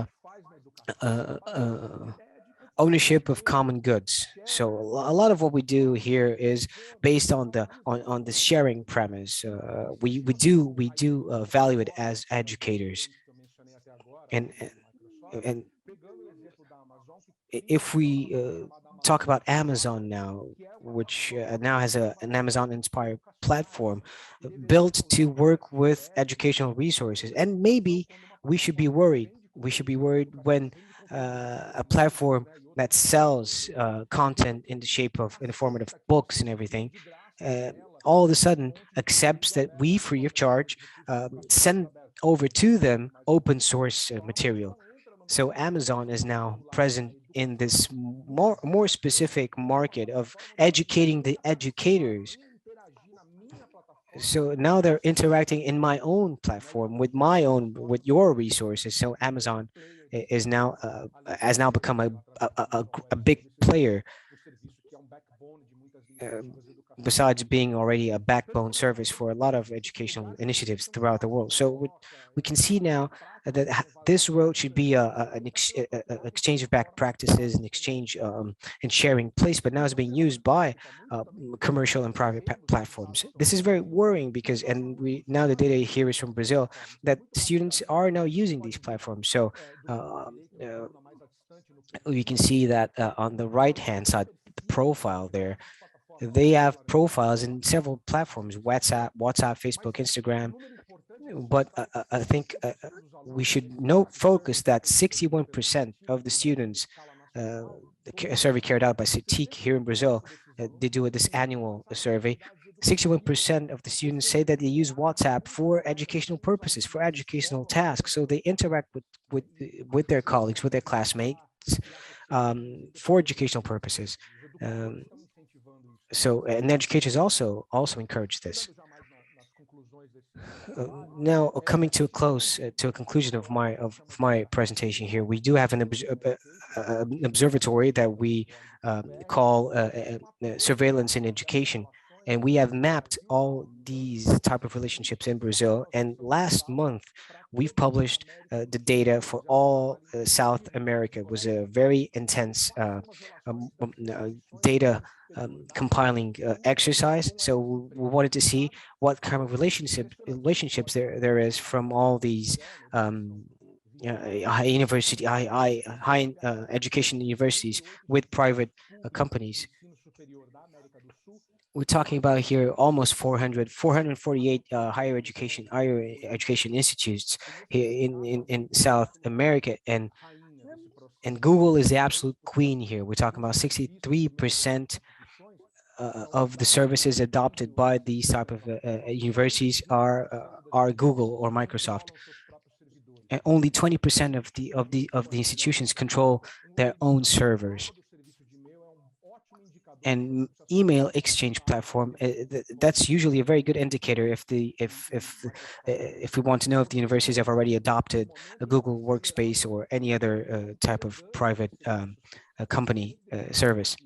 Speaker 4: ownership of common goods. So a lot of what we do here is based on the sharing premise. We do value it as educators, and if we talk about Amazon now, which now has an Amazon-inspired platform built to work with educational resources. And maybe we should be worried. We should be worried when a platform that sells content in the format of books and everything, all of a sudden accepts that we, free of charge, send over to them open source material. So Amazon is now present in this more specific market of educating the educators. So now they're interacting in my own platform with your resources. So Amazon is now has now become a big player, besides being already a backbone service for a lot of educational initiatives throughout the world. So we can see now that this road should be an exchange of best practices, an exchange and sharing place, but now it's being used by commercial and private platforms. This is very worrying because, and now the data here is from Brazil, that students are now using these platforms. So you can see that on the right-hand side, the profile there, they have profiles in several platforms: WhatsApp, Facebook, Instagram. But I think we should focus that 61% of the students, a survey carried out by CETIC here in Brazil, they do this annual survey. 61% of the students say that they use WhatsApp for educational purposes, for educational tasks. So they interact with their colleagues, with their classmates, for educational purposes. And educators also encourage this. Now, coming to a conclusion of my presentation here, we do have an observatory that we call surveillance in education, and we have mapped all these type of relationships in Brazil. And last month, we've published the data for all South America. It was a very intense data compiling exercise. So we wanted to see what kind of relationships there is from all these high education universities with private companies. We're talking about here almost 448 higher education institutes here in South America, and Google is the absolute queen here. We're talking about 63% of the services adopted by these type of universities are Google or Microsoft. And only 20% of the institutions control their own servers. And email exchange platform, that's usually a very good indicator if we want to know if the universities have already adopted a Google Workspace or any other type of private company service.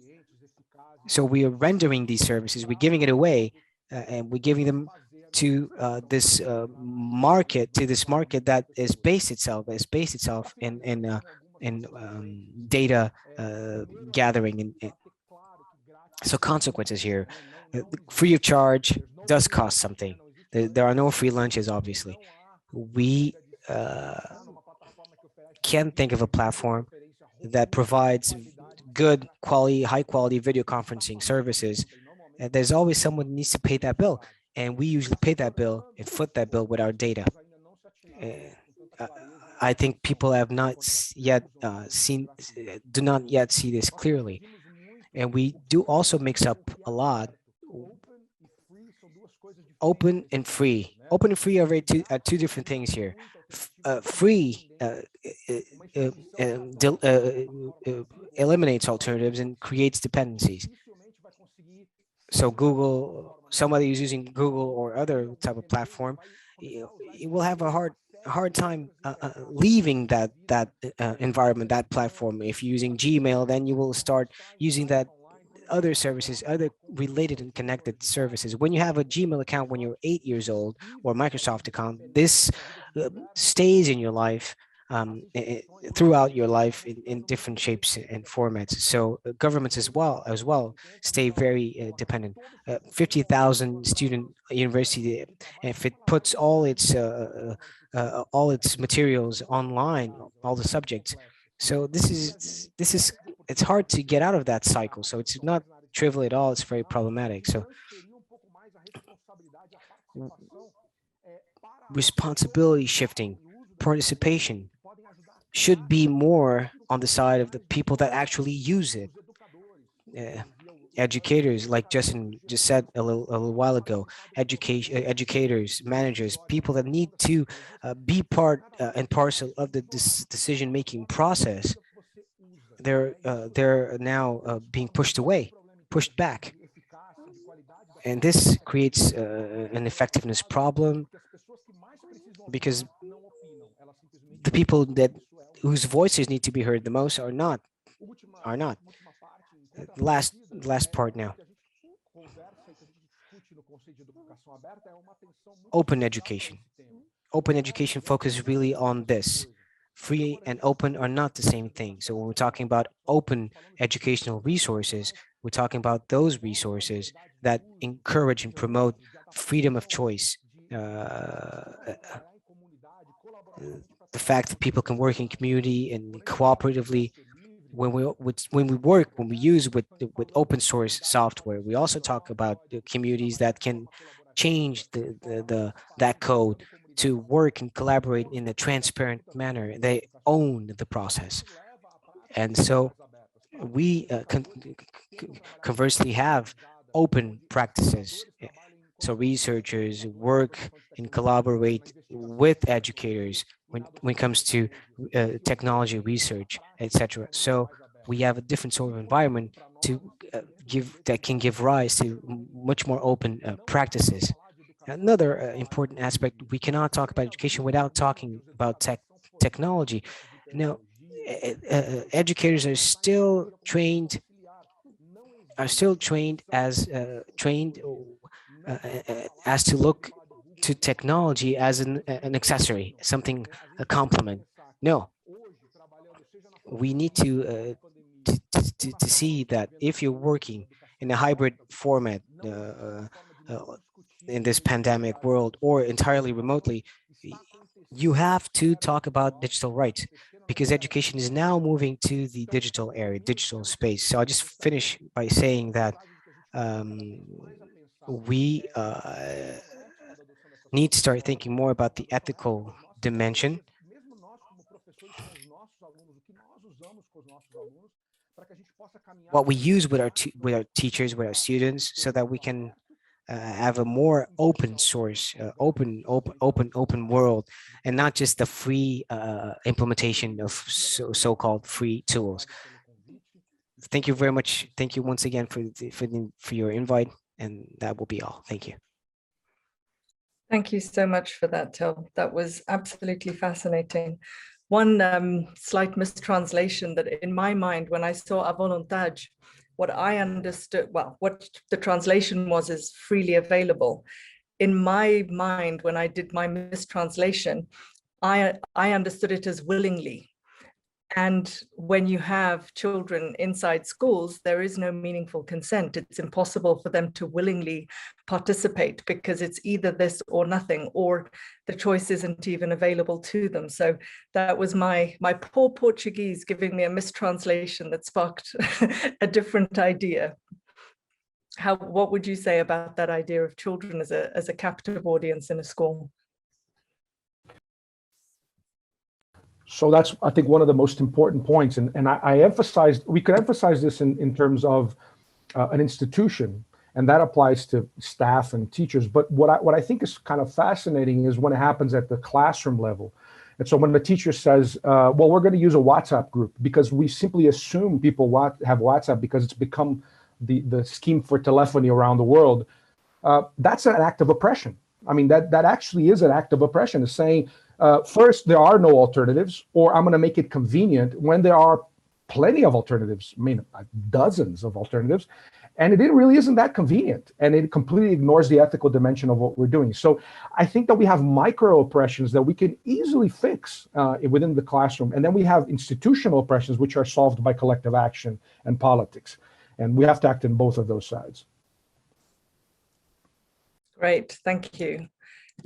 Speaker 4: So we are rendering these services, we're giving it away, and we're giving them to this market that is based itself in data gathering. So consequences here, free of charge does cost something. There are no free lunches, obviously. we can think of a platform that provides good quality, high quality video conferencing services. And there's always someone who needs to pay that bill. And we usually pay that bill and foot that bill with our data. I think people have not yet do not yet see this clearly. And we do also mix up a lot. Open and free. Open and free are two different things here. Free eliminates alternatives and creates dependencies. So Google, somebody who's using Google or other type of platform, it will have a hard time leaving that environment, that platform. If you're using Gmail, then you will start using that other services, other related and connected services. When you have a Gmail account when you're 8 years old, or Microsoft account, this stays in your life throughout your life in different shapes and formats. So governments as well stay very dependent. 50,000 student university, if it puts all its materials online, all the subjects. So this is it's hard to get out of that cycle. So it's not trivial at all. It's very problematic. So responsibility shifting, participation should be more on the side of the people that actually use it. Educators, like Justin just said a little while ago, educators, managers, people that need to be part and parcel of the decision-making process. They're now being pushed away, pushed back. And this creates an effectiveness problem, because the people whose voices need to be heard the most are not. Last part now. Open education. Open education focuses really on this. Free and open are not the same thing. So when we're talking about open educational resources, we're talking about those resources that encourage and promote freedom of choice. The fact that people can work in community and cooperatively. When we use with open source software, we also talk about the communities that can change that code to work and collaborate in a transparent manner. They own the process. And so we conversely have open practices. So researchers work and collaborate with educators when it comes to technology research, etc. So we have a different sort of environment to that can give rise to much more open practices. Another important aspect, we cannot talk about education without talking about technology. Now, educators are still trained as to look to technology as an accessory, something, a complement. No, we need to see that if you're working in a hybrid format in this pandemic world, or entirely remotely, you have to talk about digital rights, because education is now moving to the digital area, digital space. So I'll just finish by saying that we need to start thinking more about the ethical dimension. What we use with our teachers, with our students, so that we can have a more open source, open world, and not just the free implementation of so-called free tools. Thank you very much. Thank you once again for your invite, and that will be all. Thank you.
Speaker 1: Thank you so much for that, Tel. That was absolutely fascinating. One slight mistranslation, that in my mind, when I saw à volontage, what I understood, well, what the translation was is freely available. In my mind, when I did my mistranslation, I understood it as willingly. And when you have children inside schools, there is no meaningful consent. It's impossible for them to willingly participate because it's either this or nothing, or the choice isn't even available to them. So that was my poor Portuguese giving me a mistranslation that sparked a different idea. What would you say about that idea of children as a captive audience in a school?
Speaker 3: So that's, I think, one of the most important points. And I emphasized, we could emphasize this in terms of an institution, and that applies to staff and teachers. But what I think is kind of fascinating is when it happens at the classroom level. And so when the teacher says, well, we're going to use a WhatsApp group, because we simply assume people have WhatsApp because it's become the scheme for telephony around the world, that's an act of oppression. I mean, that actually is an act of oppression, is saying, first, there are no alternatives, or I'm going to make it convenient when there are plenty of alternatives. I mean, dozens of alternatives. And it really isn't that convenient. And it completely ignores the ethical dimension of what we're doing. So I think that we have micro oppressions that we can easily fix within the classroom. And then we have institutional oppressions, which are solved by collective action and politics. And we have to act in both of those sides.
Speaker 1: Great, thank you.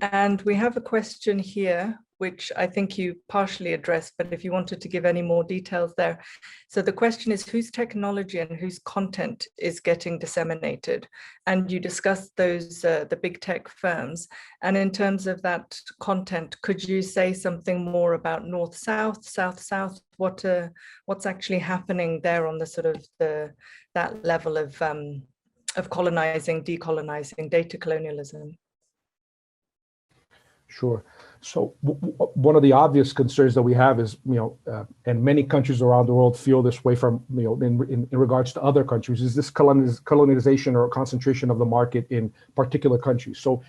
Speaker 1: And we have a question here, which I think you partially addressed, but if you wanted to give any more details there. So the question is, whose technology and whose content is getting disseminated? And you discussed those, the big tech firms. And in terms of that content, could you say something more about North-South, South-South? What's actually happening there on the sort of that level of colonizing, decolonizing, data colonialism?
Speaker 3: Sure. So one of the obvious concerns that we have is, and many countries around the world feel this way from, in regards to other countries, is this colonization or concentration of the market in particular countries. So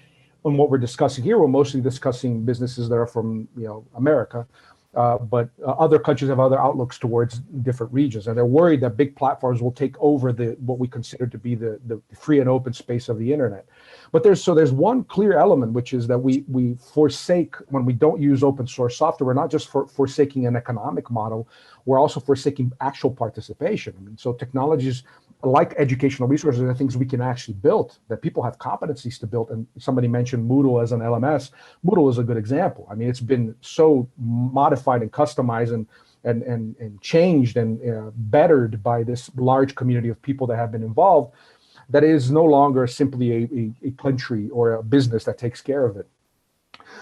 Speaker 3: on what we're discussing here, we're mostly discussing businesses that are from, America, but other countries have other outlooks towards different regions. And they're worried that big platforms will take over what we consider to be the free and open space of the internet. But there's one clear element, which is that we forsake, when we don't use open source software, we're not just forsaking an economic model, we're also forsaking actual participation. I mean, so technologies like educational resources are things we can actually build, that people have competencies to build. And somebody mentioned Moodle as an LMS. Moodle is a good example. I mean, it's been so modified and customized and changed and bettered by this large community of people that have been involved, that is no longer simply a country or a business that takes care of it.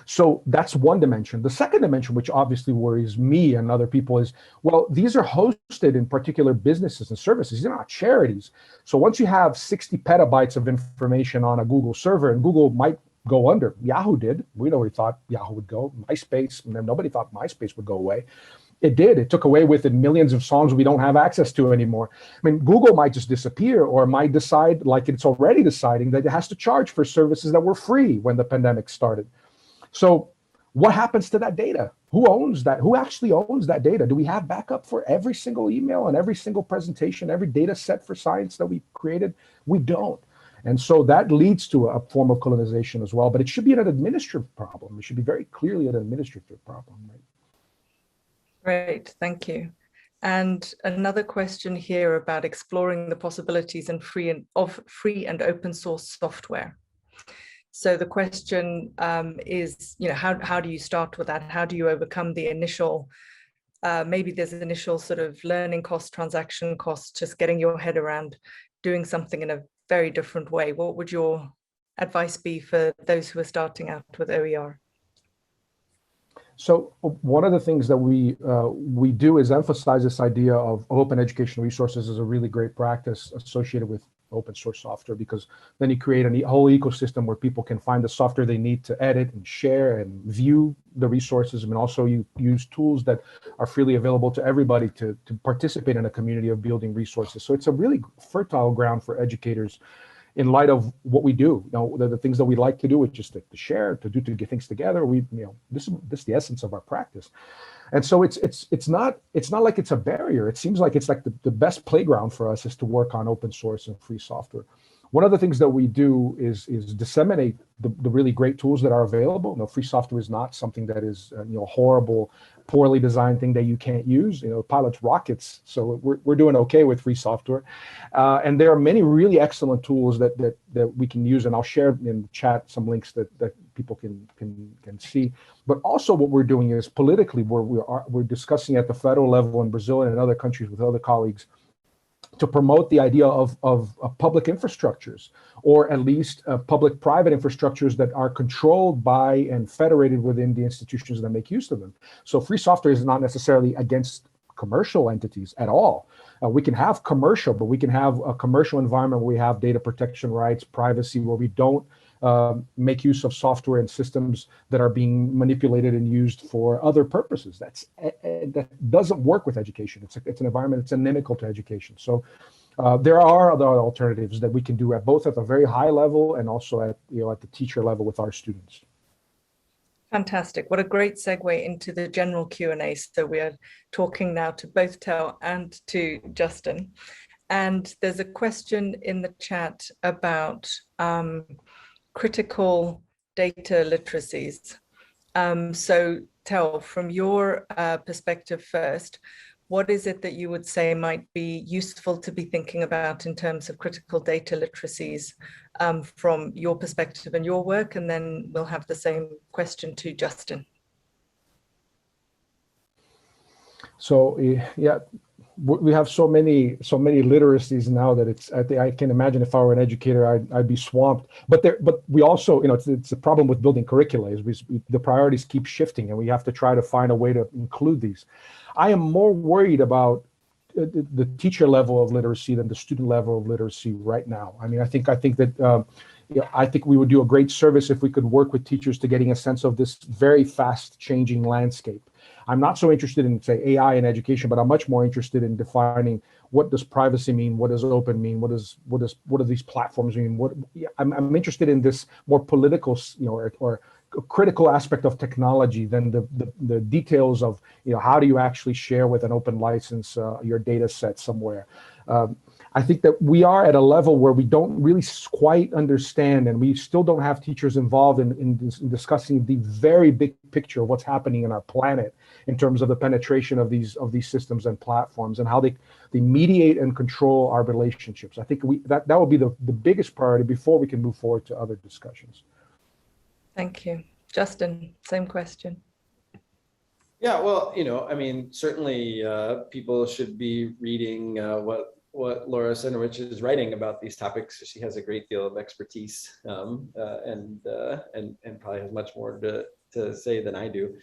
Speaker 3: So that's one dimension. The second dimension, which obviously worries me and other people, is, well, these are hosted in particular businesses and services. These are not charities. So once you have 60 petabytes of information on a Google server, and Google might go under. Yahoo did. We know we thought Yahoo would go. MySpace, nobody thought MySpace would go away. It did. It took away with it millions of songs we don't have access to anymore. I mean, Google might just disappear, or might decide, like it's already deciding, that it has to charge for services that were free when the pandemic started. So what happens to that data? Who owns that? Who actually owns that data? Do we have backup for every single email and every single presentation, every data set for science that we created? We don't. And so that leads to a form of colonization as well, but it should be an administrative problem. It should be very clearly an administrative problem, right?
Speaker 1: Great, thank you. And another question here about exploring the possibilities of free and open source software. So the question is, how do you start with that? How do you overcome the initial, maybe there's an initial sort of learning cost, transaction cost, just getting your head around doing something in a very different way? What would your advice be for those who are starting out with OER?
Speaker 3: So one of the things that we do is emphasize this idea of open educational resources as a really great practice associated with open source software, because then you create a whole ecosystem where people can find the software they need to edit and share and view the resources. And also you use tools that are freely available to everybody to participate in a community of building resources. So it's a really fertile ground for educators in light of what we do. The things that we like to do, which is to share, to get things together. This is the essence of our practice. And so it's not like it's a barrier. It seems like it's like the best playground for us is to work on open source and free software. One of the things that we do is disseminate the really great tools that are available. Free software is not something that is horrible, poorly designed thing that you can't use. Pilots rockets, so we're doing okay with free software. And there are many really excellent tools that we can use, and I'll share in the chat some links that people can see. But also what we're doing is politically, we're discussing at the federal level in Brazil and in other countries with other colleagues to promote the idea of public infrastructures, or at least public-private infrastructures that are controlled by and federated within the institutions that make use of them. So free software is not necessarily against commercial entities at all. We can have commercial, but we can have a commercial environment where we have data protection rights, privacy, where we don't make use of software and systems that are being manipulated and used for other purposes. That doesn't work with education. It's an environment that's inimical to education. So there are other alternatives that we can do both at a very high level and also at the teacher level with our students.
Speaker 1: Fantastic. What a great segue into the general Q&A. So we are talking now to both Tel and to Justin. And there's a question in the chat about critical data literacies. So Tel, from your perspective first, what is it that you would say might be useful to be thinking about in terms of critical data literacies from your perspective and your work? And then we'll have the same question to Justin.
Speaker 3: So yeah, we have so many literacies now that I can imagine if I were an educator, I'd be swamped. But we also, it's a problem with building curricula is the priorities keep shifting, and we have to try to find a way to include these. I am more worried about the teacher level of literacy than the student level of literacy right now. I mean, I think that I think we would do a great service if we could work with teachers to getting a sense of this very fast changing landscape. I'm not so interested in, say, AI in education, but I'm much more interested in defining what does privacy mean, what does open mean, what do these platforms mean? I'm interested in this more political, or critical aspect of technology than the details of, how do you actually share with an open license your data set somewhere. I think that we are at a level where we don't really quite understand, and we still don't have teachers involved in discussing the very big picture of what's happening in our planet in terms of the penetration of these systems and platforms and how they mediate and control our relationships. I think that will be the biggest priority before we can move forward to other discussions.
Speaker 1: Thank you. Justin, same question.
Speaker 2: Yeah, well, I mean, certainly people should be reading what Laura Senrich is writing about these topics. She has a great deal of expertise and probably has much more to say than I do.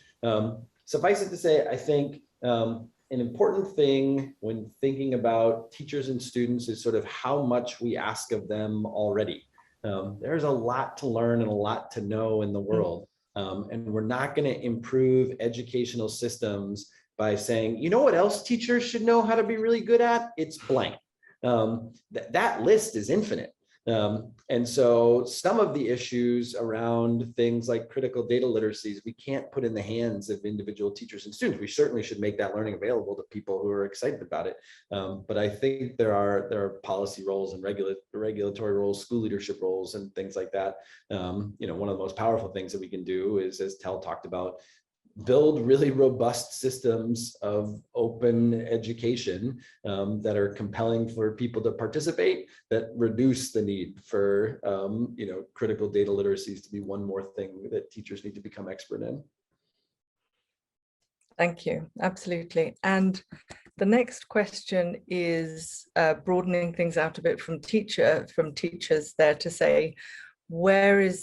Speaker 2: Suffice it to say, I think an important thing when thinking about teachers and students is sort of how much we ask of them already. There's a lot to learn and a lot to know in the world. And we're not going to improve educational systems by saying, you know what else teachers should know how to be really good at? It's blank. That list is infinite. And so some of the issues around things like critical data literacies, we can't put in the hands of individual teachers and students. We certainly should make that learning available to people who are excited about it. But I think there are policy roles and regulatory roles, school leadership roles, and things like that. One of the most powerful things that we can do is, as Tel talked about, build really robust systems of open education that are compelling for people to participate, that reduce the need for critical data literacies to be one more thing that teachers need to become expert in.
Speaker 1: Thank you. Absolutely. And the next question is broadening things out a bit from teachers there to say,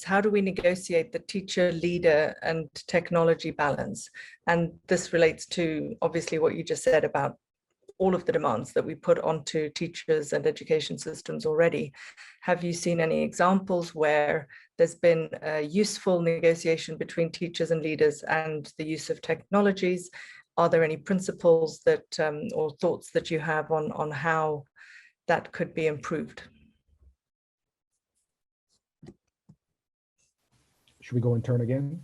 Speaker 1: how do we negotiate the teacher, leader, and technology balance? And this relates to obviously what you just said about all of the demands that we put onto teachers and education systems already. Have you seen any examples where there's been a useful negotiation between teachers and leaders and the use of technologies? Are there any principles that or thoughts that you have on how that could be improved?
Speaker 3: Should we go in turn again?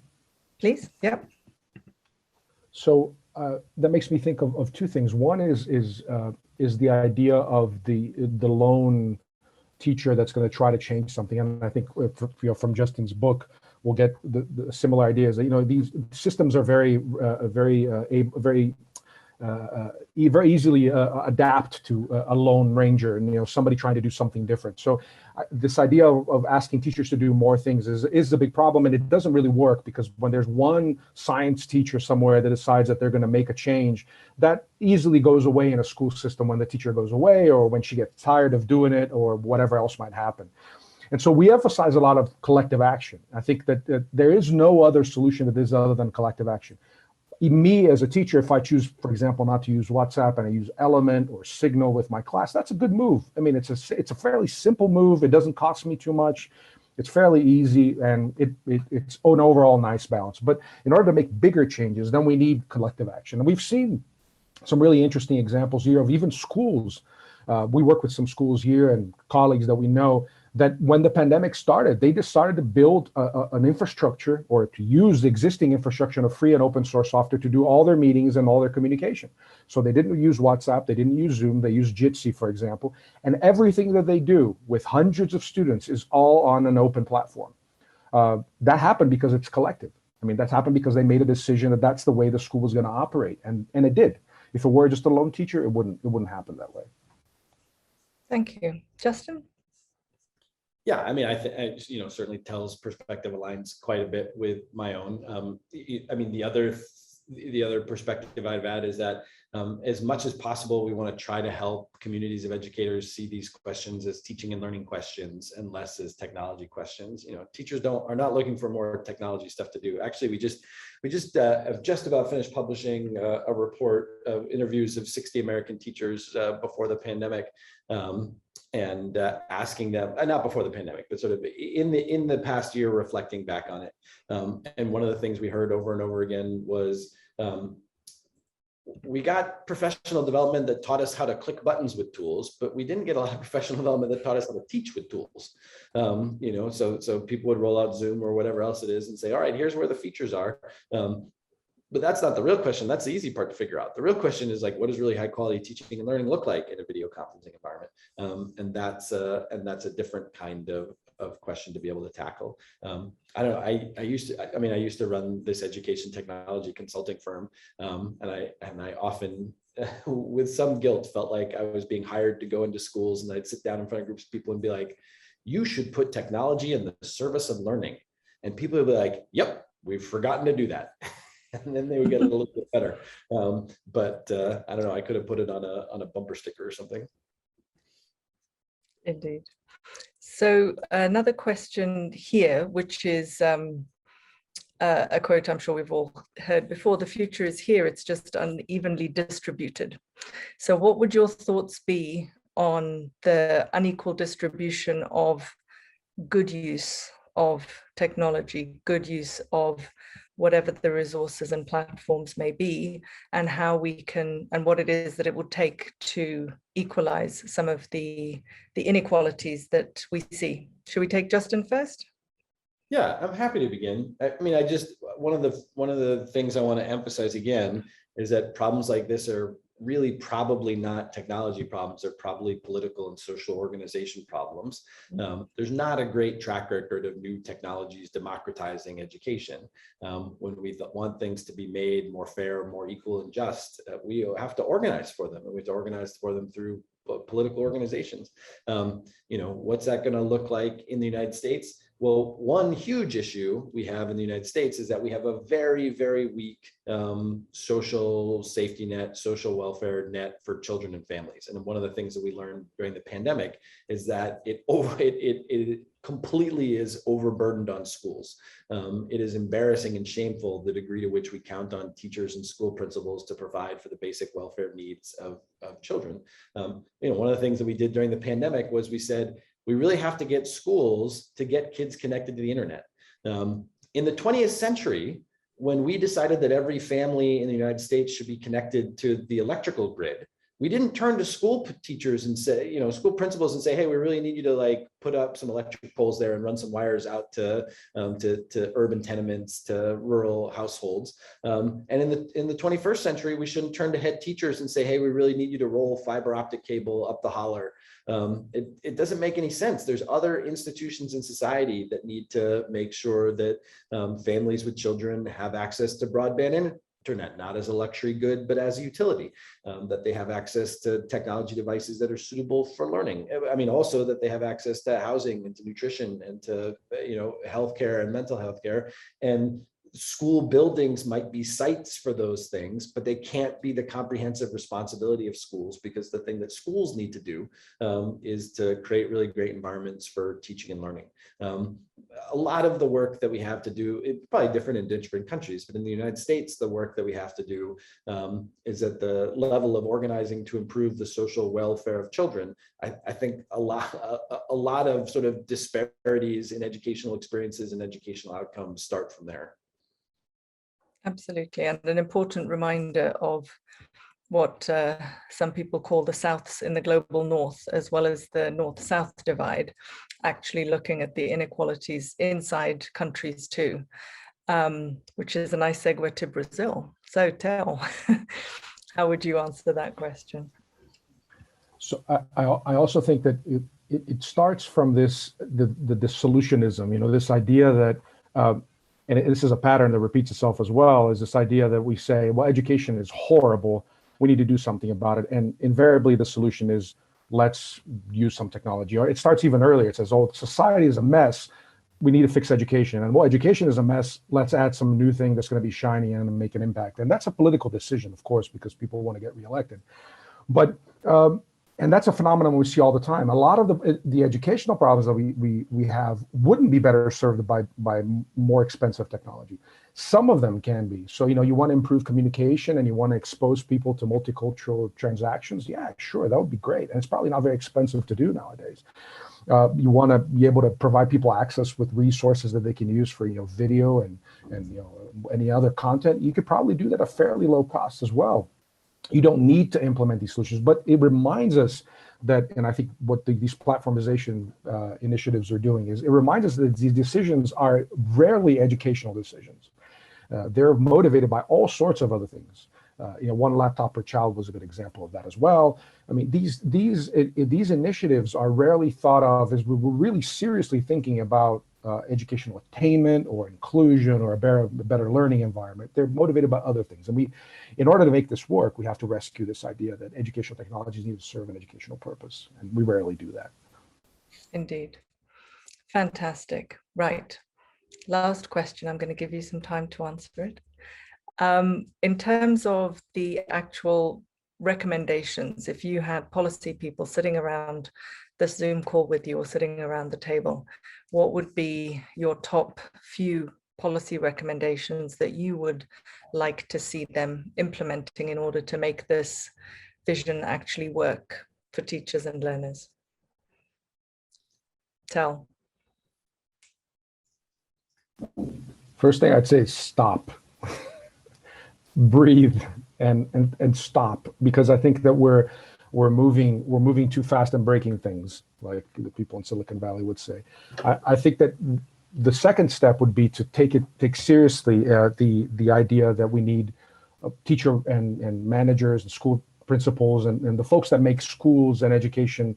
Speaker 1: Please, yep.
Speaker 3: So that makes me think of two things. One is the idea of the lone teacher that's going to try to change something. And I think from Justin's book, we'll get the similar ideas. These systems are very easily adapt to a lone ranger and somebody trying to do something different. So this idea of asking teachers to do more things is a big problem, and it doesn't really work, because when there's one science teacher somewhere that decides that they're going to make a change, that easily goes away in a school system when the teacher goes away, or when she gets tired of doing it, or whatever else might happen. And so we emphasize a lot of collective action. I think that there is no other solution to this other than collective action. Me as a teacher, if I choose, for example, not to use WhatsApp and I use Element or Signal with my class, that's a good move. I mean, it's a fairly simple move. It doesn't cost me too much. It's fairly easy, and it's an overall nice balance. But in order to make bigger changes, then we need collective action. And we've seen some really interesting examples here of even schools. We work with some schools here and colleagues that we know that when the pandemic started, they decided to build an infrastructure, or to use the existing infrastructure of free and open source software to do all their meetings and all their communication. So they didn't use WhatsApp, they didn't use Zoom, they used Jitsi, for example. And everything that they do with hundreds of students is all on an open platform. That happened because it's collective. I mean, that's happened because they made a decision that that's the way the school was going to operate. And it did. If it were just a lone teacher, it wouldn't happen that way.
Speaker 1: Thank you. Justin?
Speaker 2: Yeah, I mean, I think, certainly Tel's perspective aligns quite a bit with my own. I mean, the other perspective I've had is that as much as possible, we want to try to help communities of educators see these questions as teaching and learning questions and less as technology questions. Teachers are not looking for more technology stuff to do. Actually, we just have just about finished publishing a report of interviews of 60 American teachers before the pandemic. And asking them, not before the pandemic, but sort of in the past year, reflecting back on it. And one of the things we heard over and over again was, we got professional development that taught us how to click buttons with tools, but we didn't get a lot of professional development that taught us how to teach with tools. So people would roll out Zoom or whatever else it is and say, all right, here's where the features are. But that's not the real question. That's the easy part to figure out. The real question is, like, what does really high quality teaching and learning look like in a video conferencing environment? And that's a different kind of question to be able to tackle. I don't know. I used to run this education technology consulting firm, and I often, with some guilt, felt like I was being hired to go into schools, and I'd sit down in front of groups of people and be like, "You should put technology in the service of learning," and people would be like, "Yep, we've forgotten to do that." And then they would get a little bit better. But I don't know, I could have put it on a bumper sticker or something.
Speaker 1: Indeed. So another question here, which is a quote I'm sure we've all heard before: "The future is here, it's just unevenly distributed." So what would your thoughts be on the unequal distribution of good use of technology, good use of whatever the resources and platforms may be, and how we can, and what it is that it would take to equalize some of the inequalities that we see? Should we take Justin first?
Speaker 2: Yeah, I'm happy to begin. I mean, one of the things I want to emphasize again is that problems like this are really probably not technology problems. They're probably political and social organization problems. There's not a great track record of new technologies democratizing education. When we want things to be made more fair, more equal and just, we have to organize for them, and we have to organize for them through political organizations. What's that going to look like in the United States? Well, one huge issue we have in the United States is that we have a very, very weak social safety net, social welfare net for children and families. And one of the things that we learned during the pandemic is that it completely is overburdened on schools. It is embarrassing and shameful the degree to which we count on teachers and school principals to provide for the basic welfare needs of children. One of the things that we did during the pandemic was we said, we really have to get schools to get kids connected to the internet. In the 20th century, when we decided that every family in the United States should be connected to the electrical grid, we didn't turn to school teachers and say, school principals and say, hey, we really need you to put up some electric poles there and run some wires out to urban tenements, to rural households. And in the 21st century, we shouldn't turn to head teachers and say, hey, we really need you to roll fiber optic cable up the holler It doesn't make any sense. There's other institutions in society that need to make sure that families with children have access to broadband internet, not as a luxury good, but as a utility, that they have access to technology devices that are suitable for learning. I mean, also that they have access to housing and to nutrition and to, healthcare and mental health care. And school buildings might be sites for those things, but they can't be the comprehensive responsibility of schools, because the thing that schools need to do is to create really great environments for teaching and learning. A lot of the work that we have to do, it's probably different in different countries, but in the United States, the work that we have to do is at the level of organizing to improve the social welfare of children. I think a lot of sort of disparities in educational experiences and educational outcomes start from there.
Speaker 1: Absolutely, and an important reminder of what some people call the Souths in the global North, as well as the North-South divide, actually looking at the inequalities inside countries too, which is a nice segue to Brazil. So Tel, how would you answer that question?
Speaker 3: So I also think that it starts from the solutionism, this idea that, and this is a pattern that repeats itself as well, is this idea that we say, well, education is horrible, we need to do something about it. And invariably the solution is, let's use some technology. Or it starts even earlier. It says, oh, society is a mess, we need to fix education. And well, education is a mess, let's add some new thing that's going to be shiny and make an impact. And that's a political decision, of course, because people want to get reelected. But and that's a phenomenon we see all the time. A lot of the educational problems that we have wouldn't be better served by more expensive technology. Some of them can be. So, you want to improve communication and you want to expose people to multicultural transactions. Yeah, sure, that would be great. And it's probably not very expensive to do nowadays. You want to be able to provide people access with resources that they can use for, video and any other content. You could probably do that at a fairly low cost as well. You don't need to implement these solutions, but it reminds us that, and I think what these platformization initiatives are doing is it reminds us that these decisions are rarely educational decisions. They're motivated by all sorts of other things. One laptop per child was a good example of that as well. I mean, these initiatives are rarely thought of as we're really seriously thinking about educational attainment or inclusion or a better learning environment. They're motivated by other things. And in order to make this work, we have to rescue this idea that educational technologies need to serve an educational purpose. And we rarely do that.
Speaker 1: Indeed. Fantastic. Right. Last question. I'm going to give you some time to answer it. In terms of the actual recommendations, if you had policy people sitting around the Zoom call with you or sitting around the table, what would be your top few policy recommendations that you would like to see them implementing in order to make this vision actually work for teachers and learners? Tel.
Speaker 3: First thing I'd say is stop. Breathe and stop, because I think that we're moving too fast and breaking things, like the people in Silicon Valley would say. I think that the second step would be to take seriously the idea that we need teacher and managers and school principals and the folks that make schools and education.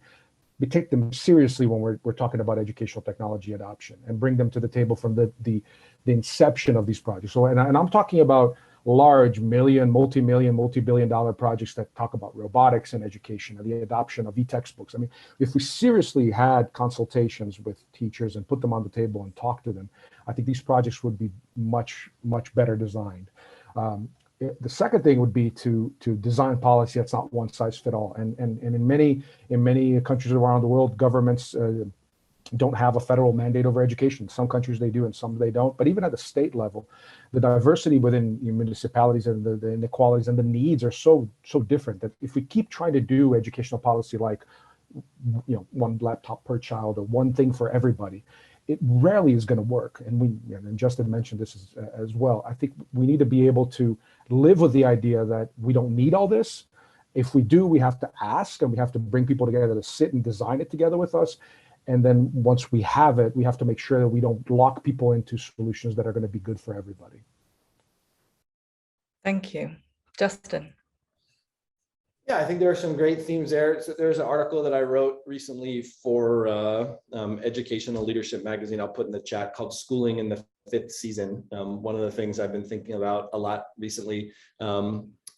Speaker 3: We take them seriously when we're talking about educational technology adoption, and bring them to the table from the inception of these projects. So, and I'm talking about large multi-billion-dollar projects that talk about robotics in education and the adoption of e-textbooks. I mean, if we seriously had consultations with teachers and put them on the table and talk to them, I think these projects would be much better designed. The second thing would be to design policy that's not one size fit all. And in many countries around the world, governments don't have a federal mandate over education. Some countries they do and some they don't. But even at the state level, the diversity within municipalities and the inequalities and the needs are so different that if we keep trying to do educational policy like one laptop per child or one thing for everybody, it rarely is going to work. And Justin mentioned this as well. I think we need to be able to live with the idea that we don't need all this. If we do, we have to ask, and we have to bring people together to sit and design it together with us. And then once we have it, we have to make sure that we don't lock people into solutions that are going to be good for everybody.
Speaker 1: Thank you. Justin.
Speaker 2: Yeah, I think there are some great themes there. So there's an article that I wrote recently for Educational Leadership magazine, I'll put in the chat, called Schooling in the Fifth Season. One of the things I've been thinking about a lot recently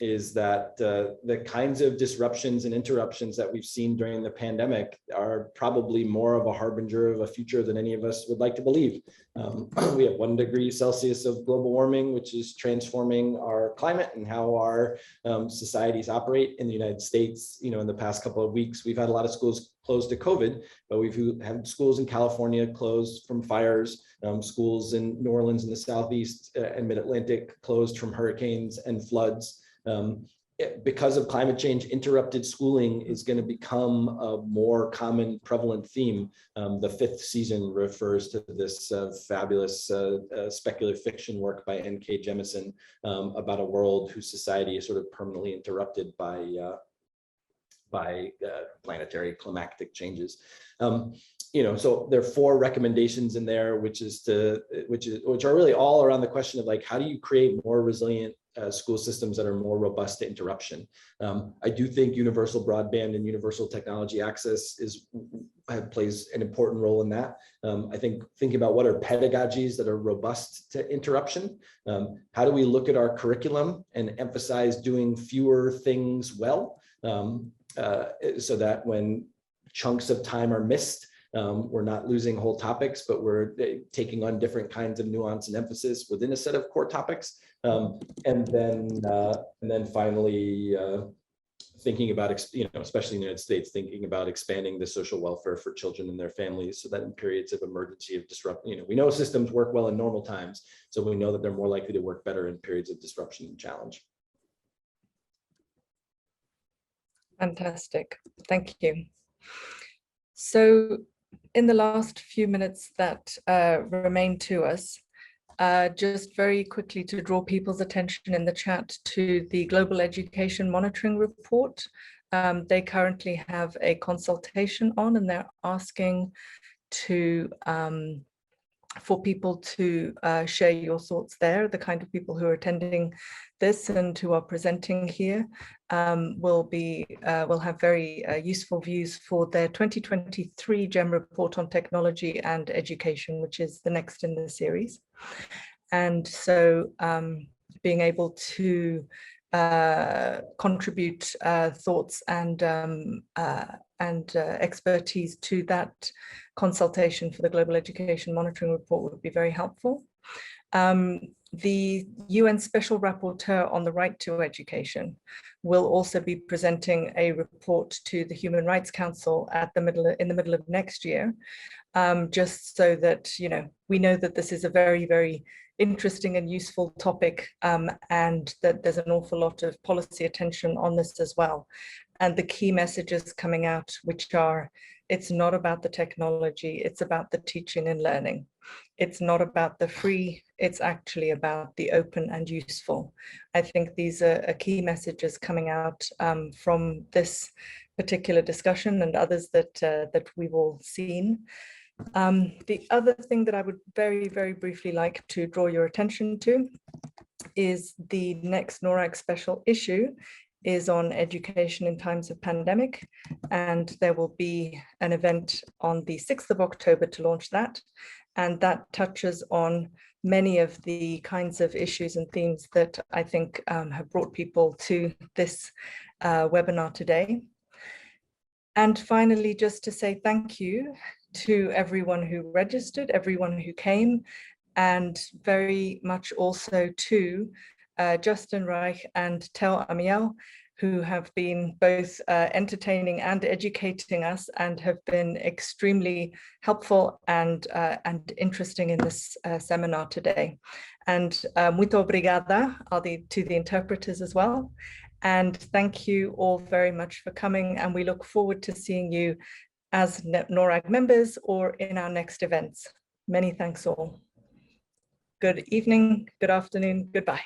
Speaker 2: is that the kinds of disruptions and interruptions that we've seen during the pandemic are probably more of a harbinger of a future than any of us would like to believe. We have 1 degree Celsius of global warming, which is transforming our climate and how our societies operate in the United States. You know, in the past couple of weeks, we've had a lot of schools closed to COVID, but we've had schools in California closed from fires, schools in New Orleans in the Southeast and Mid-Atlantic closed from hurricanes and floods. Because of climate change, interrupted schooling is going to become a more common, prevalent theme. The fifth season refers to this fabulous speculative fiction work by N.K. Jemisin about a world whose society is sort of permanently interrupted by planetary climactic changes. You know, so there are 4 recommendations in there, which are really all around the question of like, how do you create more resilient school systems that are more robust to interruption? I do think universal broadband and universal technology access plays an important role in that. I think thinking about what are pedagogies that are robust to interruption. How do we look at our curriculum and emphasize doing fewer things well, so that when chunks of time are missed, we're not losing whole topics, but we're taking on different kinds of nuance and emphasis within a set of core topics. And then finally, thinking about, you know, especially in the United States, thinking about expanding the social welfare for children and their families, so that in periods of emergency, of disruption, you know, we know systems work well in normal times, so we know that they're more likely to work better in periods of disruption and challenge.
Speaker 1: Fantastic, thank you. So in the last few minutes that remain to us, just very quickly to draw people's attention in the chat to the Global Education Monitoring Report. They currently have a consultation on, and they're asking for people to share your thoughts there. The kind of people who are attending this and who are presenting here will have very useful views for their 2023 GEM report on technology and education, which is the next in the series. And so being able to contribute thoughts and expertise to that consultation for the Global Education Monitoring Report would be very helpful. The UN Special Rapporteur on the Right to Education will also be presenting a report to the Human Rights Council in the middle of next year, just so that, you know, we know that this is a very, very interesting and useful topic, and that there's an awful lot of policy attention on this as well. And the key messages coming out, which are, it's not about the technology, it's about the teaching and learning. It's not about the free, it's actually about the open and useful. I think these are key messages coming out from this particular discussion and others that we've all seen. The other thing that I would very, very briefly like to draw your attention to is the next NORRAG special issue is on education in times of pandemic, and there will be an event on the 6th of October to launch that, and that touches on many of the kinds of issues and themes that I think have brought people to this webinar today. And finally, just to say thank you to everyone who registered, everyone who came, and very much also to Justin Reich and Tel Amiel, who have been both entertaining and educating us and have been extremely helpful and interesting in this seminar today. And muito obrigada to the interpreters as well. And thank you all very much for coming, and we look forward to seeing you as NORRAG members or in our next events. Many thanks all. Good evening, good afternoon, goodbye.